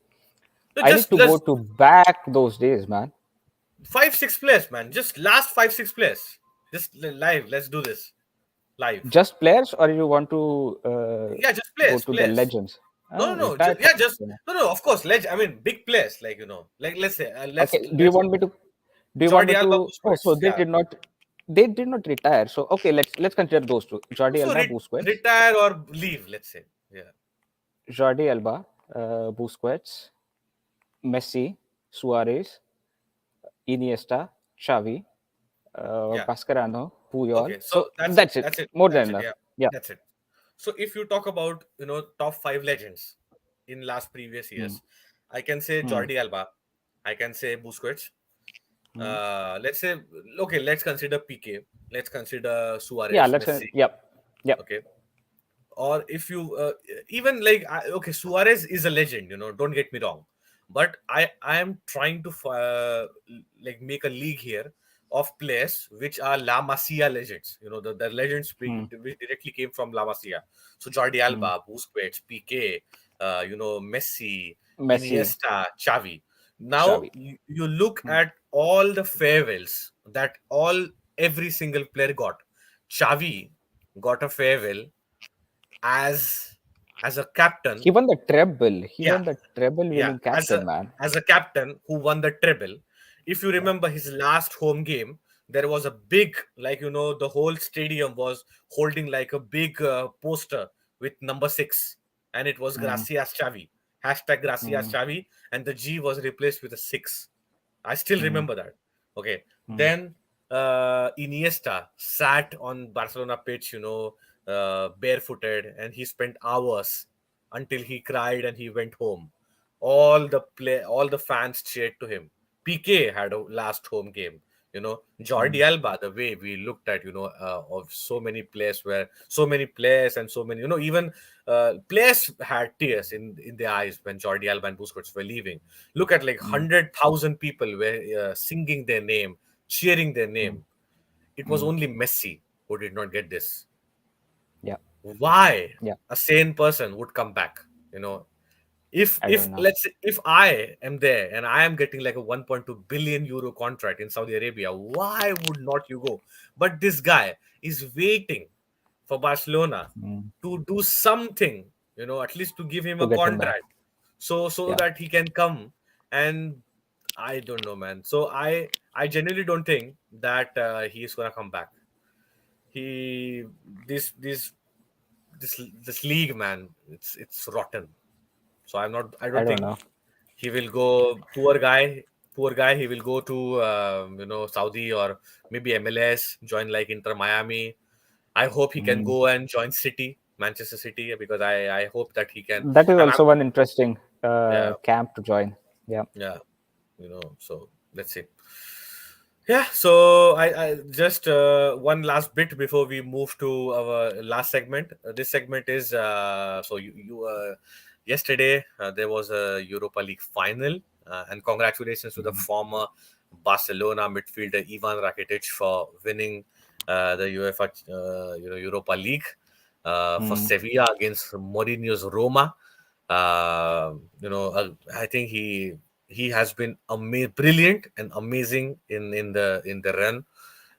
[SPEAKER 1] no,
[SPEAKER 2] I need
[SPEAKER 1] just
[SPEAKER 2] to go
[SPEAKER 1] let's
[SPEAKER 2] to back those days, man.
[SPEAKER 1] five, six players, man. Just last five, six players. Just live. Let's do this live.
[SPEAKER 2] Just players, or you want to
[SPEAKER 1] Yeah, just
[SPEAKER 2] go
[SPEAKER 1] players,
[SPEAKER 2] to the
[SPEAKER 1] players.
[SPEAKER 2] legends?
[SPEAKER 1] No, no, no.
[SPEAKER 2] Retired from
[SPEAKER 1] Yeah, just
[SPEAKER 2] Barcelona.
[SPEAKER 1] no, no. Of course, I mean, big players. Like like let's say,
[SPEAKER 2] Okay. Do you
[SPEAKER 1] let's
[SPEAKER 2] want me to? Do you want me
[SPEAKER 1] Jordi Alba,
[SPEAKER 2] to? Oh, so
[SPEAKER 1] Busquets. Yeah.
[SPEAKER 2] They did not retire. So okay, let's consider those two: Jordi
[SPEAKER 1] So
[SPEAKER 2] Alba, Busquets,
[SPEAKER 1] retire or leave. Let's say. Yeah.
[SPEAKER 2] Jordi Alba, Busquets, Messi, Suarez, Iniesta, Xavi,
[SPEAKER 1] Yeah.
[SPEAKER 2] Mascherano, Puyol.
[SPEAKER 1] Okay. So
[SPEAKER 2] So that's it.
[SPEAKER 1] That's it.
[SPEAKER 2] More
[SPEAKER 1] That's
[SPEAKER 2] than
[SPEAKER 1] it.
[SPEAKER 2] enough.
[SPEAKER 1] Yeah.
[SPEAKER 2] Yeah.
[SPEAKER 1] That's it. So if you talk about top five legends in last previous
[SPEAKER 2] Hmm.
[SPEAKER 1] years, I can say
[SPEAKER 2] Hmm.
[SPEAKER 1] Jordi Alba, I can say Busquets.
[SPEAKER 2] Hmm.
[SPEAKER 1] Let's say okay, let's consider PK. Let's consider
[SPEAKER 2] Yeah.
[SPEAKER 1] Suarez,
[SPEAKER 2] Let's.
[SPEAKER 1] Messi.
[SPEAKER 2] Yep. Yep.
[SPEAKER 1] Okay, or if you even like okay, Suarez is a legend. Don't get me wrong, but I am trying to like make a league here of players which are La Masia legends. The legends
[SPEAKER 2] Hmm.
[SPEAKER 1] which directly came from La Masia. So Jordi
[SPEAKER 2] Hmm.
[SPEAKER 1] Alba, Busquets, PK, Messi,
[SPEAKER 2] Messi,
[SPEAKER 1] Iniesta, Xavi. Now
[SPEAKER 2] Xavi.
[SPEAKER 1] you look
[SPEAKER 2] Hmm.
[SPEAKER 1] at all the farewells that every single player got. Xavi got a farewell as a captain.
[SPEAKER 2] He won the treble. He
[SPEAKER 1] Yeah,
[SPEAKER 2] won the treble
[SPEAKER 1] yeah,
[SPEAKER 2] winning captain, man.
[SPEAKER 1] as a captain who won the treble. If you
[SPEAKER 2] Yeah.
[SPEAKER 1] remember his last home game, there was a big, like the whole stadium was holding like a big poster with number 6, and it was
[SPEAKER 2] Hmm.
[SPEAKER 1] Gracias Xavi, hashtag Gracias
[SPEAKER 2] Hmm.
[SPEAKER 1] Xavi, and the G was replaced with a 6. I still
[SPEAKER 2] Hmm.
[SPEAKER 1] remember that. Okay.
[SPEAKER 2] Hmm.
[SPEAKER 1] Then Iniesta sat on Barcelona pitch, barefooted, and he spent hours until he cried and he went home. All the fans cheered to him. PK had a last home game.
[SPEAKER 2] Hmm.
[SPEAKER 1] Jordi Alba, the way we looked at, of so many players where so many players and so many, even players had tears in their eyes when Jordi Alba and Busquets were leaving. Look at like
[SPEAKER 2] Hmm.
[SPEAKER 1] 100,000 people were singing their name, cheering their
[SPEAKER 2] Hmm.
[SPEAKER 1] name. It was
[SPEAKER 2] Hmm.
[SPEAKER 1] only Messi who did not get this.
[SPEAKER 2] Yeah.
[SPEAKER 1] Why
[SPEAKER 2] Yeah.
[SPEAKER 1] a sane person would come back? If
[SPEAKER 2] I don't know.
[SPEAKER 1] let's say if I am there and I am getting like a 1.2 billion euro contract in Saudi Arabia, why would not you go? But this guy is waiting for Barcelona
[SPEAKER 2] Hmm.
[SPEAKER 1] to do something, at least to give him
[SPEAKER 2] To
[SPEAKER 1] a
[SPEAKER 2] get him back.
[SPEAKER 1] contract, so
[SPEAKER 2] Yeah.
[SPEAKER 1] that he can come. And I don't know, man. So I genuinely don't think that he is gonna come back. He this this this league, man, it's rotten. So I
[SPEAKER 2] I
[SPEAKER 1] don't
[SPEAKER 2] don't
[SPEAKER 1] think
[SPEAKER 2] know.
[SPEAKER 1] he will go. Poor guy. He will go to Saudi or maybe MLS, join like Inter Miami. I hope he can
[SPEAKER 2] Hmm.
[SPEAKER 1] go and join City. Manchester City, because I hope that he can.
[SPEAKER 2] That is
[SPEAKER 1] I'm
[SPEAKER 2] also one interesting
[SPEAKER 1] yeah,
[SPEAKER 2] camp to join. Yeah.
[SPEAKER 1] yeah, so let's see. Yeah, so I just one last bit before we move to our last segment. This segment is so you yesterday there was a Europa League final, and congratulations to the
[SPEAKER 2] Mm.
[SPEAKER 1] former Barcelona midfielder Ivan Rakitic for winning the UEFA Europa League for
[SPEAKER 2] Mm.
[SPEAKER 1] Sevilla against Mourinho's Roma. I think he has been brilliant and amazing in the run.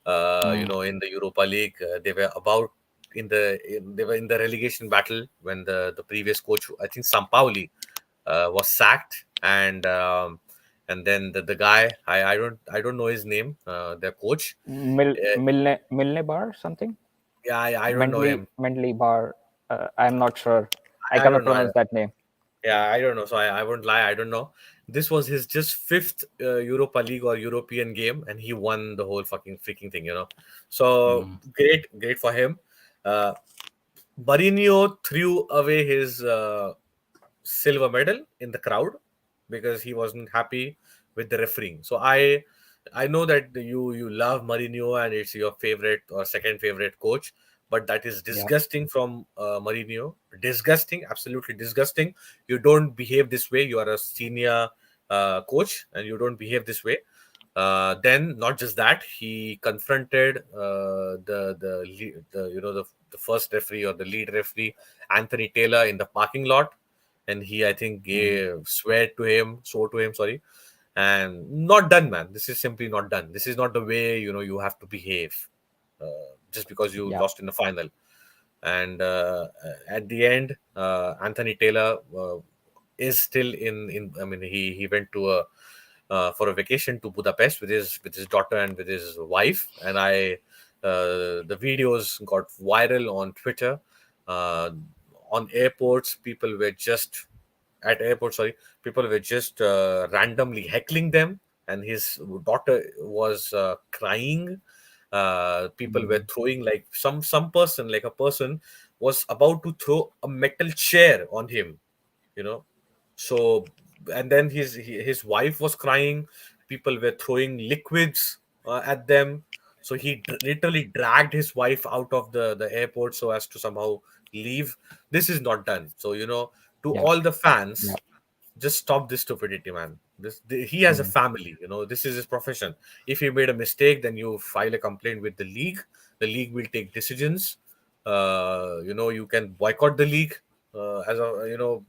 [SPEAKER 2] Mm.
[SPEAKER 1] In the Europa League, they were about they were in the relegation battle when the previous coach, I think Sampaoli, was sacked, and then the guy, I don't know his name, their coach. Uh,
[SPEAKER 2] Milne Bar something.
[SPEAKER 1] yeah, I don't know him.
[SPEAKER 2] Mendley Bar. I'm not sure. I
[SPEAKER 1] I
[SPEAKER 2] cannot
[SPEAKER 1] don't know.
[SPEAKER 2] pronounce that name.
[SPEAKER 1] Yeah, I don't know. So I won't lie. I don't know. This was his just fifth Europa League or European game, and he won the whole fucking freaking thing. So
[SPEAKER 2] Mm.
[SPEAKER 1] great for him. Uh, Mourinho threw away his silver medal in the crowd because he wasn't happy with the refereeing. So I know that you love Mourinho and it's your favorite or second favorite coach, but that is
[SPEAKER 2] Yeah.
[SPEAKER 1] disgusting from Mourinho. Disgusting, absolutely disgusting. You don't behave this way. You are a senior coach and you don't behave this way. Then not just that, he confronted the first referee or the lead referee, Anthony Taylor, in the parking lot, and he, I think,
[SPEAKER 2] Mm.
[SPEAKER 1] swore to him, sorry, and not done, man. This is simply not done. This is not the way you have to behave, just because you
[SPEAKER 2] Yeah.
[SPEAKER 1] lost in the final. And at the end, Anthony Taylor is still in. I mean, he went to a for a vacation to Budapest with his daughter and with his wife, and the videos got viral on Twitter. Uh, on airports, people were just randomly heckling them, and his daughter was crying. People were
[SPEAKER 2] Mm.
[SPEAKER 1] throwing, like some person, like a person was about to throw a metal chair on him, you know so, and then his wife was crying. People were throwing liquids at them. So he literally dragged his wife out of the airport so as to somehow leave. This is not done. So, to
[SPEAKER 2] Yeah.
[SPEAKER 1] all the
[SPEAKER 2] Yeah.
[SPEAKER 1] fans, just stop this stupidity, man. He has a
[SPEAKER 2] Mm.
[SPEAKER 1] family. This is his profession. If he made a mistake, then you file a complaint with the league. The league will take decisions. You can boycott the league, as a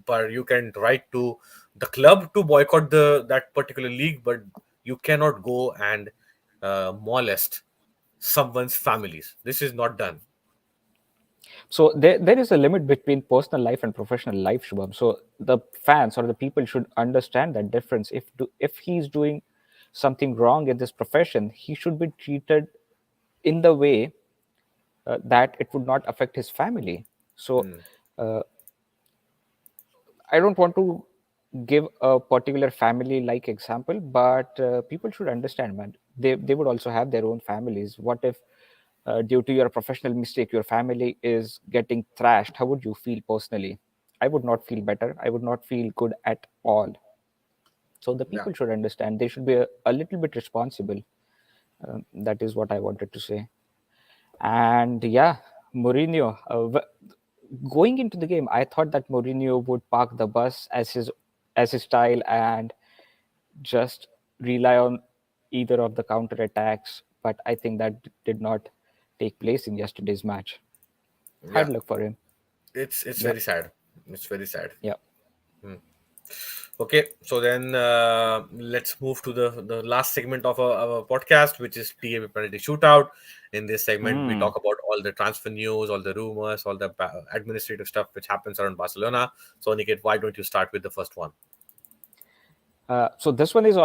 [SPEAKER 1] but you can write to the club to boycott that particular league, but you cannot go and molest someone's families. This is not done.
[SPEAKER 2] So there is a limit between personal life and professional life, Shubham. So the fans or the people should understand that difference. If he's doing something wrong in this profession, he should be treated in the way that it would not affect his family. So
[SPEAKER 1] Hmm.
[SPEAKER 2] uh, I don't want to give a particular family like example, but people should understand, man. They would also have their own families. What if, due to your professional mistake, your family is getting thrashed? How would you feel personally? I would not feel better. I would not feel good at all. So the
[SPEAKER 1] Yeah.
[SPEAKER 2] people should understand. They should be a little bit responsible. That is what I wanted to say. And yeah, Mourinho. Going into the game, I thought that Mourinho would park the bus as his style and just rely on either of the counter attacks. But I think that did not take place in yesterday's match.
[SPEAKER 1] Yeah.
[SPEAKER 2] Hard luck for him.
[SPEAKER 1] It's
[SPEAKER 2] Yeah,
[SPEAKER 1] very sad. It's very sad.
[SPEAKER 2] yeah.
[SPEAKER 1] Hmm. Okay, so then let's move to the last segment of our podcast, which is TA penalty shootout. In this segment, we
[SPEAKER 2] Hmm.
[SPEAKER 1] talk about all the transfer news, all the rumors, all the administrative stuff which happens around Barcelona. So, Niket, why don't you start with the first one?
[SPEAKER 2] So this one has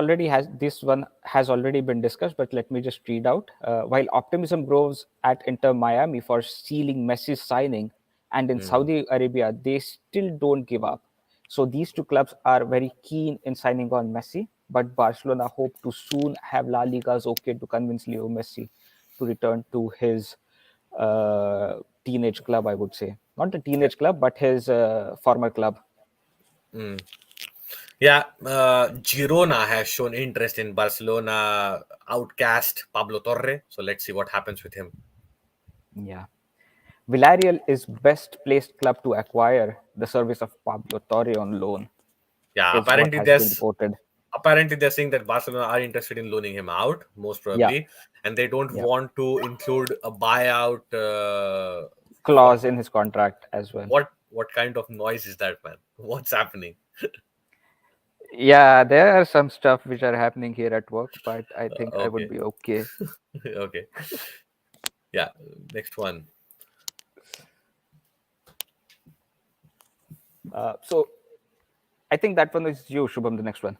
[SPEAKER 2] already been discussed, but let me just read out. While optimism grows at Inter Miami for sealing Messi's signing, and in
[SPEAKER 1] Hmm.
[SPEAKER 2] Saudi Arabia they still don't give up. So these two clubs are very keen in signing on Messi, but Barcelona hope to soon have La Liga's okay to convince Leo Messi to return to his teenage club, I would say. not the teenage club, but his former club.
[SPEAKER 1] Mm. Yeah, Girona has shown interest in Barcelona outcast Pablo Torre. So let's see what happens with him.
[SPEAKER 2] Yeah. Villarreal is best placed club to acquire the service of Pablo Torre on loan,
[SPEAKER 1] Yeah,
[SPEAKER 2] is what has been reported.
[SPEAKER 1] apparently they're saying that Barcelona are interested in loaning him out, most
[SPEAKER 2] Yeah,
[SPEAKER 1] probably, and they don't
[SPEAKER 2] yeah.
[SPEAKER 1] want to include a buyout. What
[SPEAKER 2] Clause in his contract as well.
[SPEAKER 1] what kind of noise is that, man? What's happening?
[SPEAKER 2] Yeah, there are some stuff which are happening here at work, but I think I would
[SPEAKER 1] Okay,
[SPEAKER 2] be okay.
[SPEAKER 1] okay, yeah. Next one.
[SPEAKER 2] So I think that one is you, Shubham, the next one.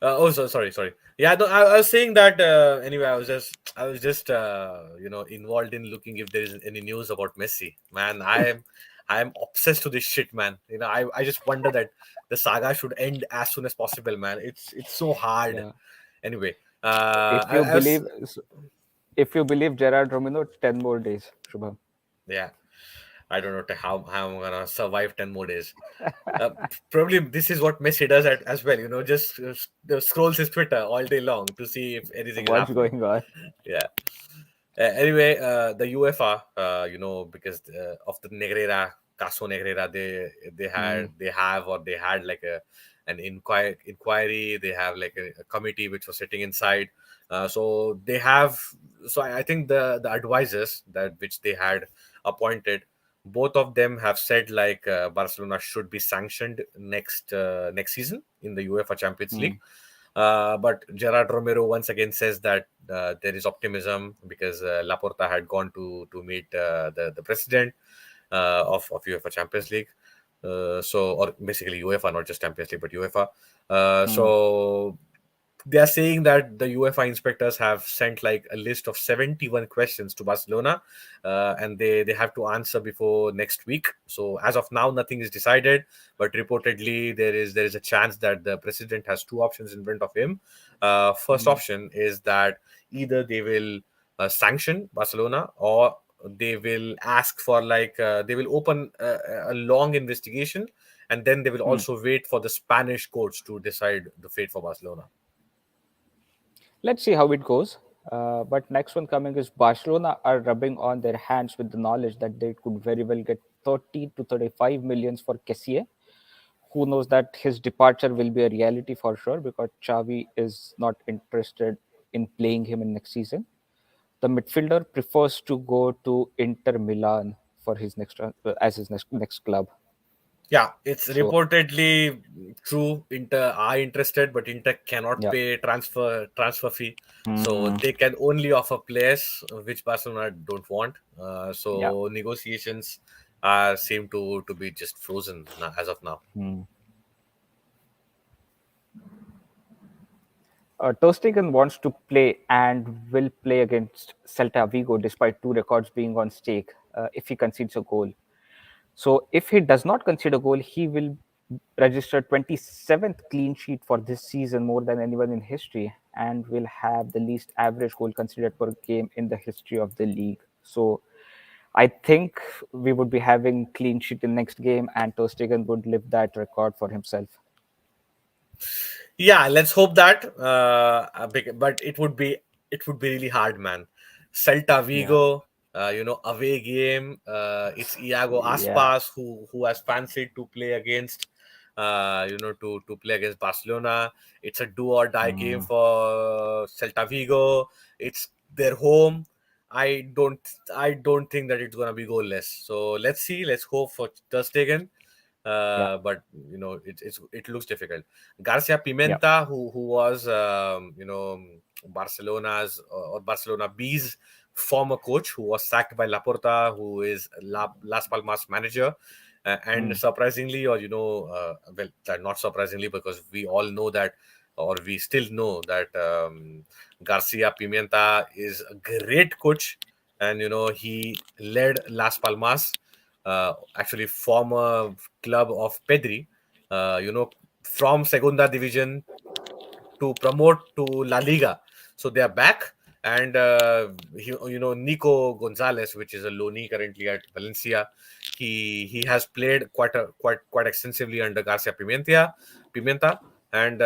[SPEAKER 1] Sorry. Yeah, no, I was saying that anyway. I was just involved in looking if there is any news about Messi. Man, I am obsessed to this shit, man. I just wonder that the saga should end as soon as possible, man. It's so hard.
[SPEAKER 2] Yeah.
[SPEAKER 1] Anyway,
[SPEAKER 2] If you
[SPEAKER 1] I was
[SPEAKER 2] believe, if you believe Gerard Romino, 10 more days, Shubham.
[SPEAKER 1] yeah. I don't know how I'm gonna survive 10 more days. Probably this is what Messi does as well. Just scrolls his Twitter all day long to see if anything is
[SPEAKER 2] What's
[SPEAKER 1] happening.
[SPEAKER 2] going on?
[SPEAKER 1] Yeah. Anyway, the UEFA, because of the Negreira, Caso Negreira,
[SPEAKER 2] Mm,
[SPEAKER 1] they have or they had like an inquiry. They have like a committee which was sitting inside. So they have. So I think the advisors that which they had appointed, both of them have said like Barcelona should be sanctioned next season in the UEFA Champions
[SPEAKER 2] mm,
[SPEAKER 1] League. But Gerard Romero once again says that there is optimism because Laporta had gone to meet the president of UEFA Champions League. Or basically UEFA, not just Champions League, but UEFA.
[SPEAKER 2] mm,
[SPEAKER 1] So they are saying that the UEFA inspectors have sent like a list of 71 questions to Barcelona, and they have to answer before next week. So as of now, nothing is decided, but reportedly there is a chance that the president has two options in front of him. First
[SPEAKER 2] mm.
[SPEAKER 1] option is that either they will sanction Barcelona, or they will ask for like they will open a long investigation, and then they will
[SPEAKER 2] Mm.
[SPEAKER 1] also wait for the Spanish courts to decide the fate for Barcelona.
[SPEAKER 2] Let's see how it goes. But next one coming is Barcelona are rubbing on their hands with the knowledge that they could very well get 30 to 35 millions for Kessie. Who knows that his departure will be a reality for sure because Xavi is not interested in playing him in next season. The midfielder prefers to go to Inter Milan for his as his next club.
[SPEAKER 1] Yeah, it's
[SPEAKER 2] So
[SPEAKER 1] reportedly true. Inter are interested, but Inter cannot
[SPEAKER 2] yeah,
[SPEAKER 1] pay transfer fee, so
[SPEAKER 2] mm,
[SPEAKER 1] they can only offer players which Barcelona don't want.
[SPEAKER 2] yeah.
[SPEAKER 1] So negotiations seem to be just frozen as of now.
[SPEAKER 2] Mm. Ter Stegen wants to play and will play against Celta Vigo despite two records being on stake if he concedes a goal. So if he does not concede a goal, he will register 27th clean sheet for this season, more than anyone in history, and will have the least average goal conceded per game in the history of the league. So I think we would be having clean sheet in next game, and Ter Stegen would live that record for himself.
[SPEAKER 1] Yeah, let's hope that. But it would be really hard, man. Celta
[SPEAKER 2] Yeah,
[SPEAKER 1] Vigo, away game. It's Iago
[SPEAKER 2] yeah,
[SPEAKER 1] Aspas who has fancied to play against, to play against Barcelona. It's a do or die game
[SPEAKER 2] mm,
[SPEAKER 1] for Celta Vigo. It's their home. I don't I don't think that it's gonna be goalless. So let's see. Let's hope for Ter Stegen.
[SPEAKER 2] yeah,
[SPEAKER 1] But it looks difficult. Garcia
[SPEAKER 2] yeah.
[SPEAKER 1] Pimenta, who was Barcelona's or Barcelona B's former coach, who was sacked by Laporta, who is Las Palmas manager, and
[SPEAKER 2] Mm,
[SPEAKER 1] surprisingly, or not surprisingly, because we all know that, or we still know that Garcia Pimenta is a great coach, and he led Las Palmas, actually former club of Pedri, from Segunda Division to promote to La Liga. So they are back, and Nico Gonzalez, which is a loanee currently at Valencia. He has played quite extensively under Garcia Pimenta, and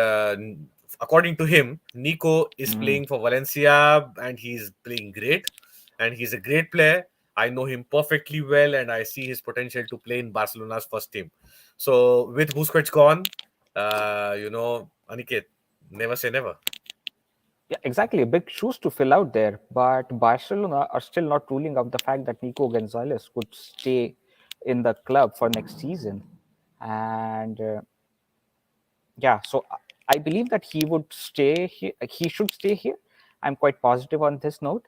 [SPEAKER 1] according to him, Nico is
[SPEAKER 2] Mm.
[SPEAKER 1] playing for Valencia and he's playing great, and he's a great player. I know him perfectly well, and I see his potential to play in Barcelona's first team. So with Busquets gone, Aniket, never say never.
[SPEAKER 2] Yeah, exactly. Big shoes to fill out there. But Barcelona are still not ruling out the fact that Nico Gonzalez could stay in the club for next season. And yeah, so I believe that he would stay here. He should stay here. I'm quite positive on this note.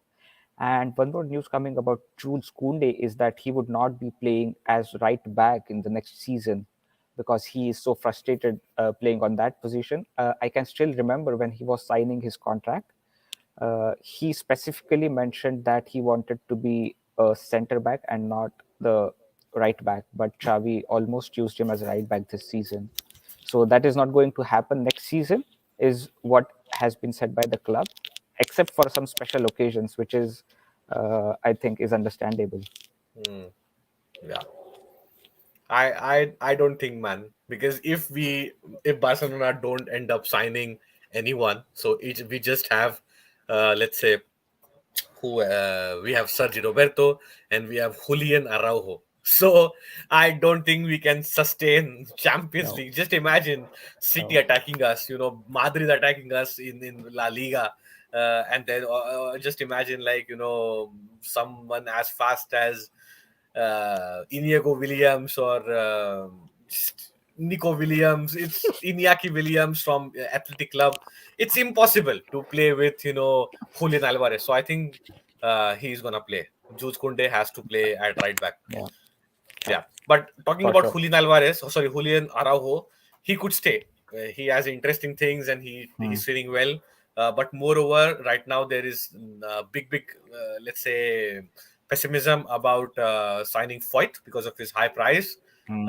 [SPEAKER 2] And one more news coming about Jules Koundé is that he would not be playing as right back in the next season because he is so frustrated playing on that position. I can still remember when he was signing his contract. He specifically mentioned that he wanted to be a center back and not the right back, but Xavi almost used him as a right back this season. So that is not going to happen next season, is what has been said by the club, except for some special occasions, which is, I think, is understandable.
[SPEAKER 1] Hmm. Yeah. I don't think, man, because if Barcelona don't end up signing anyone, so we just have, let's say, who we have Sergio Roberto and we have Julian Araujo. So I don't think we can sustain Champions
[SPEAKER 2] No,
[SPEAKER 1] League. Just imagine City
[SPEAKER 2] no.
[SPEAKER 1] attacking us, Madrid attacking us in La Liga, and then just imagine, like, someone as fast as Inigo Williams or Nico Williams. It's Iñaki Williams from Athletic Club. It's impossible to play with Julian Alvarez. So I think he's gonna play. Jules Koundé has to play at right back.
[SPEAKER 2] Yeah, yeah,
[SPEAKER 1] Yeah, but talking
[SPEAKER 2] for
[SPEAKER 1] about
[SPEAKER 2] sure.
[SPEAKER 1] Julian Alvarez, sorry, Julian Araujo, he could stay. He has interesting things and
[SPEAKER 2] Hmm.
[SPEAKER 1] he's feeling well. But moreover, right now there is big, let's say, pessimism about signing Foyt because of his high price.
[SPEAKER 2] Hmm.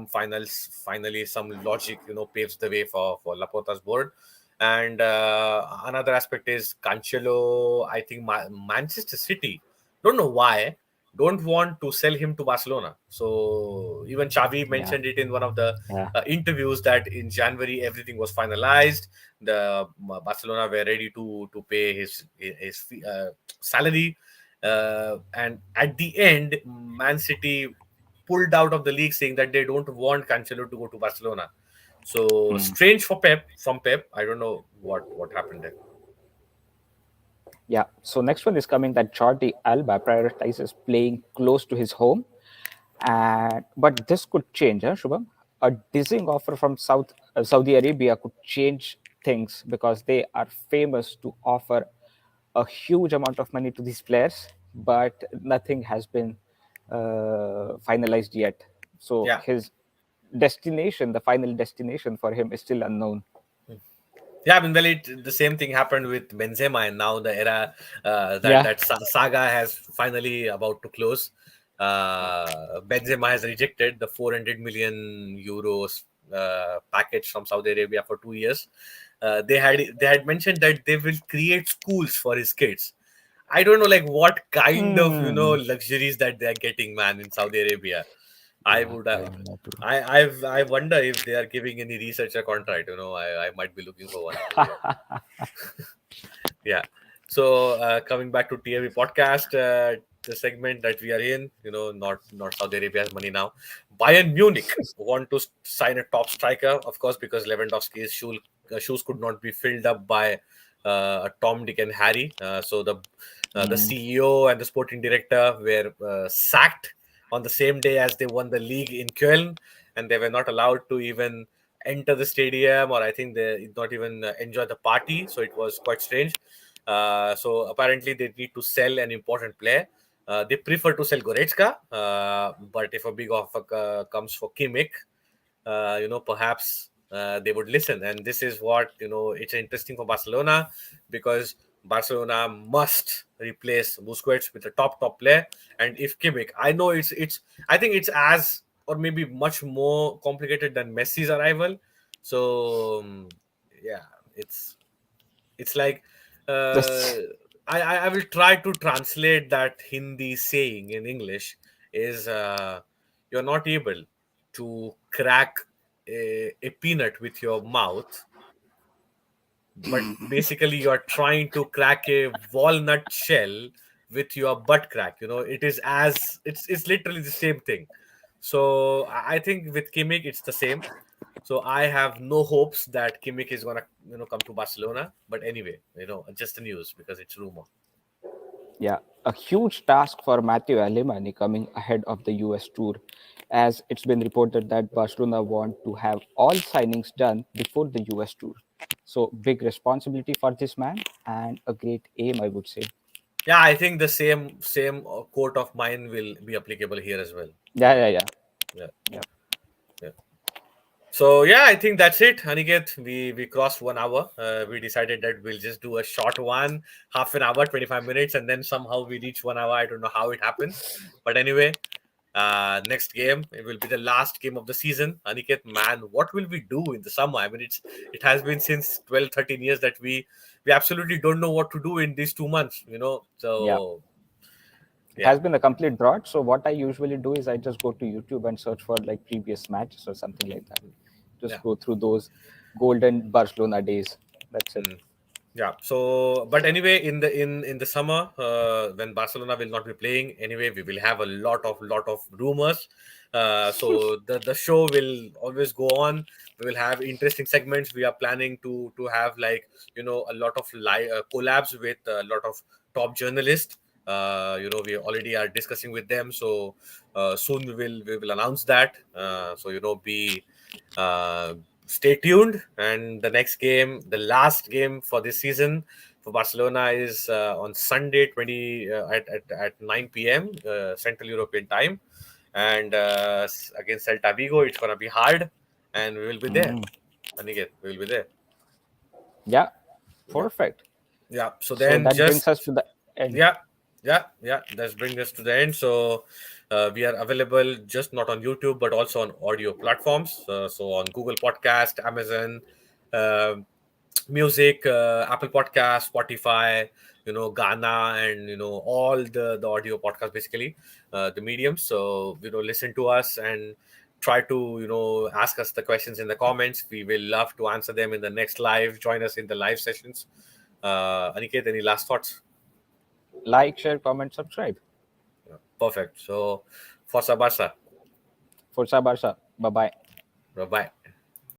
[SPEAKER 1] Finally, some logic, paves the way for Laporta's board. And another aspect is Cancelo. I think Manchester City. Don't know why don't want to sell him to Barcelona. So even Xavi
[SPEAKER 2] Yeah,
[SPEAKER 1] mentioned it in one of the
[SPEAKER 2] yeah.
[SPEAKER 1] interviews that in January everything was finalized. The Barcelona were ready to pay his salary, and at the end, Man City pulled out of the league saying that they don't want Cancelo to go to Barcelona. So
[SPEAKER 2] Hmm.
[SPEAKER 1] strange for Pep. I don't know what happened there.
[SPEAKER 2] Yeah. So next one is coming that Jordi Alba prioritizes playing close to his home, and but this could change, Shubham. A dizzying offer from Saudi Arabia could change things because they are famous to offer a huge amount of money to these players, but nothing has been finalized yet. So
[SPEAKER 1] Yeah.
[SPEAKER 2] his destination, the final destination for him, is still unknown.
[SPEAKER 1] Yeah, I mean, well, the same thing happened with Benzema, and now the era
[SPEAKER 2] Yeah.
[SPEAKER 1] saga has finally about to close. Benzema has rejected the 400 million euros package from Saudi Arabia for 2 years. They had mentioned that they will create schools for his kids. I don't know, like, what kind of
[SPEAKER 2] Hmm.
[SPEAKER 1] luxuries that they are getting, man, in Saudi Arabia. I
[SPEAKER 2] Yeah,
[SPEAKER 1] would
[SPEAKER 2] I don't know too.
[SPEAKER 1] I wonder if they are giving any researcher contract. I might be looking for one. Yeah. So coming back to TAV podcast, the segment that we are in, not Saudi Arabia's money now. Bayern Munich want to sign a top striker, of course, because Lewandowski's shoes could not be filled up by Tom, Dick, and Harry. So the
[SPEAKER 2] Hmm.
[SPEAKER 1] CEO and the sporting director were sacked on the same day as they won the league in Köln, and they were not allowed to even enter the stadium, or I think they did not even enjoy the party. So it was quite strange. So apparently they need to sell an important player. They prefer to sell Goretzka, but if a big offer comes for Kimmich, perhaps they would listen. And this is what it's interesting for Barcelona, because Barcelona must replace Busquets with a top player. And if Kimmich, I know I think it's as or maybe much more complicated than Messi's arrival. So yeah, it's like uh,
[SPEAKER 2] This.
[SPEAKER 1] I will try to translate that Hindi saying in English is you're not able to crack a peanut with your mouth, but basically you're trying to crack a walnut shell with your butt crack. It is as it's literally the same thing. So I think with Kimmich it's the same. So I have no hopes that Kimmich is gonna come to Barcelona. But anyway, just the news because it's rumor.
[SPEAKER 2] Yeah, a huge task for Matthew Alemany coming ahead of the US tour, as it's been reported that Barcelona want to have all signings done before the US tour. So, big responsibility for this man and a great aim, I would say.
[SPEAKER 1] Yeah, I think the same quote of mine will be applicable here as well.
[SPEAKER 2] Yeah, yeah, yeah.
[SPEAKER 1] Yeah,
[SPEAKER 2] Yeah.
[SPEAKER 1] yeah. So yeah, I think that's it, Aniket. We crossed 1 hour. We decided that we'll just do a short one, half an hour, 25 minutes, and then somehow we reach 1 hour. I don't know how it happens, but anyway, next game it will be the last game of the season. Aniket, man, what will we do in the summer? I mean, it has been since 12, 13 years that we absolutely don't know what to do in these 2 months.
[SPEAKER 2] Yeah.
[SPEAKER 1] So
[SPEAKER 2] It
[SPEAKER 1] yeah,
[SPEAKER 2] has been a complete drought. So, what I usually do is I just go to YouTube and search for like previous matches or something like that. Just
[SPEAKER 1] yeah.
[SPEAKER 2] go through those golden Barcelona days. That's it.
[SPEAKER 1] Mm. Yeah. So, but anyway, in the summer, when Barcelona will not be playing, anyway, we will have a lot of rumors. So the show will always go on. We will have interesting segments. We are planning to have like a lot of collabs with a lot of top journalists. We already are discussing with them. So soon we will announce that. So be uh, stay tuned. And the next game, the last game for this season for Barcelona is on Sunday 20 at 9 p.m. Central European time, and against Celta Vigo, it's gonna be hard, and we will be there.
[SPEAKER 2] Mm.
[SPEAKER 1] And again, we will be there.
[SPEAKER 2] Yeah,
[SPEAKER 1] Yeah,
[SPEAKER 2] perfect.
[SPEAKER 1] yeah. So
[SPEAKER 2] So,
[SPEAKER 1] then
[SPEAKER 2] that brings
[SPEAKER 1] just
[SPEAKER 2] us to the end.
[SPEAKER 1] yeah, yeah. That's bring us to the end. So we are available just not on YouTube but also on audio platforms. So on Google Podcast, Amazon uh, Music, Apple Podcast, Spotify, Ghana, and all the audio podcast basically, the mediums. So listen to us and try to ask us the questions in the comments. We will love to answer them in the next live. Join us in the live sessions. Aniket, any last thoughts?
[SPEAKER 2] Like, share, comment, subscribe.
[SPEAKER 1] Perfect. So, Forza Barça.
[SPEAKER 2] Forza Barça. Bye bye.
[SPEAKER 1] Bye bye.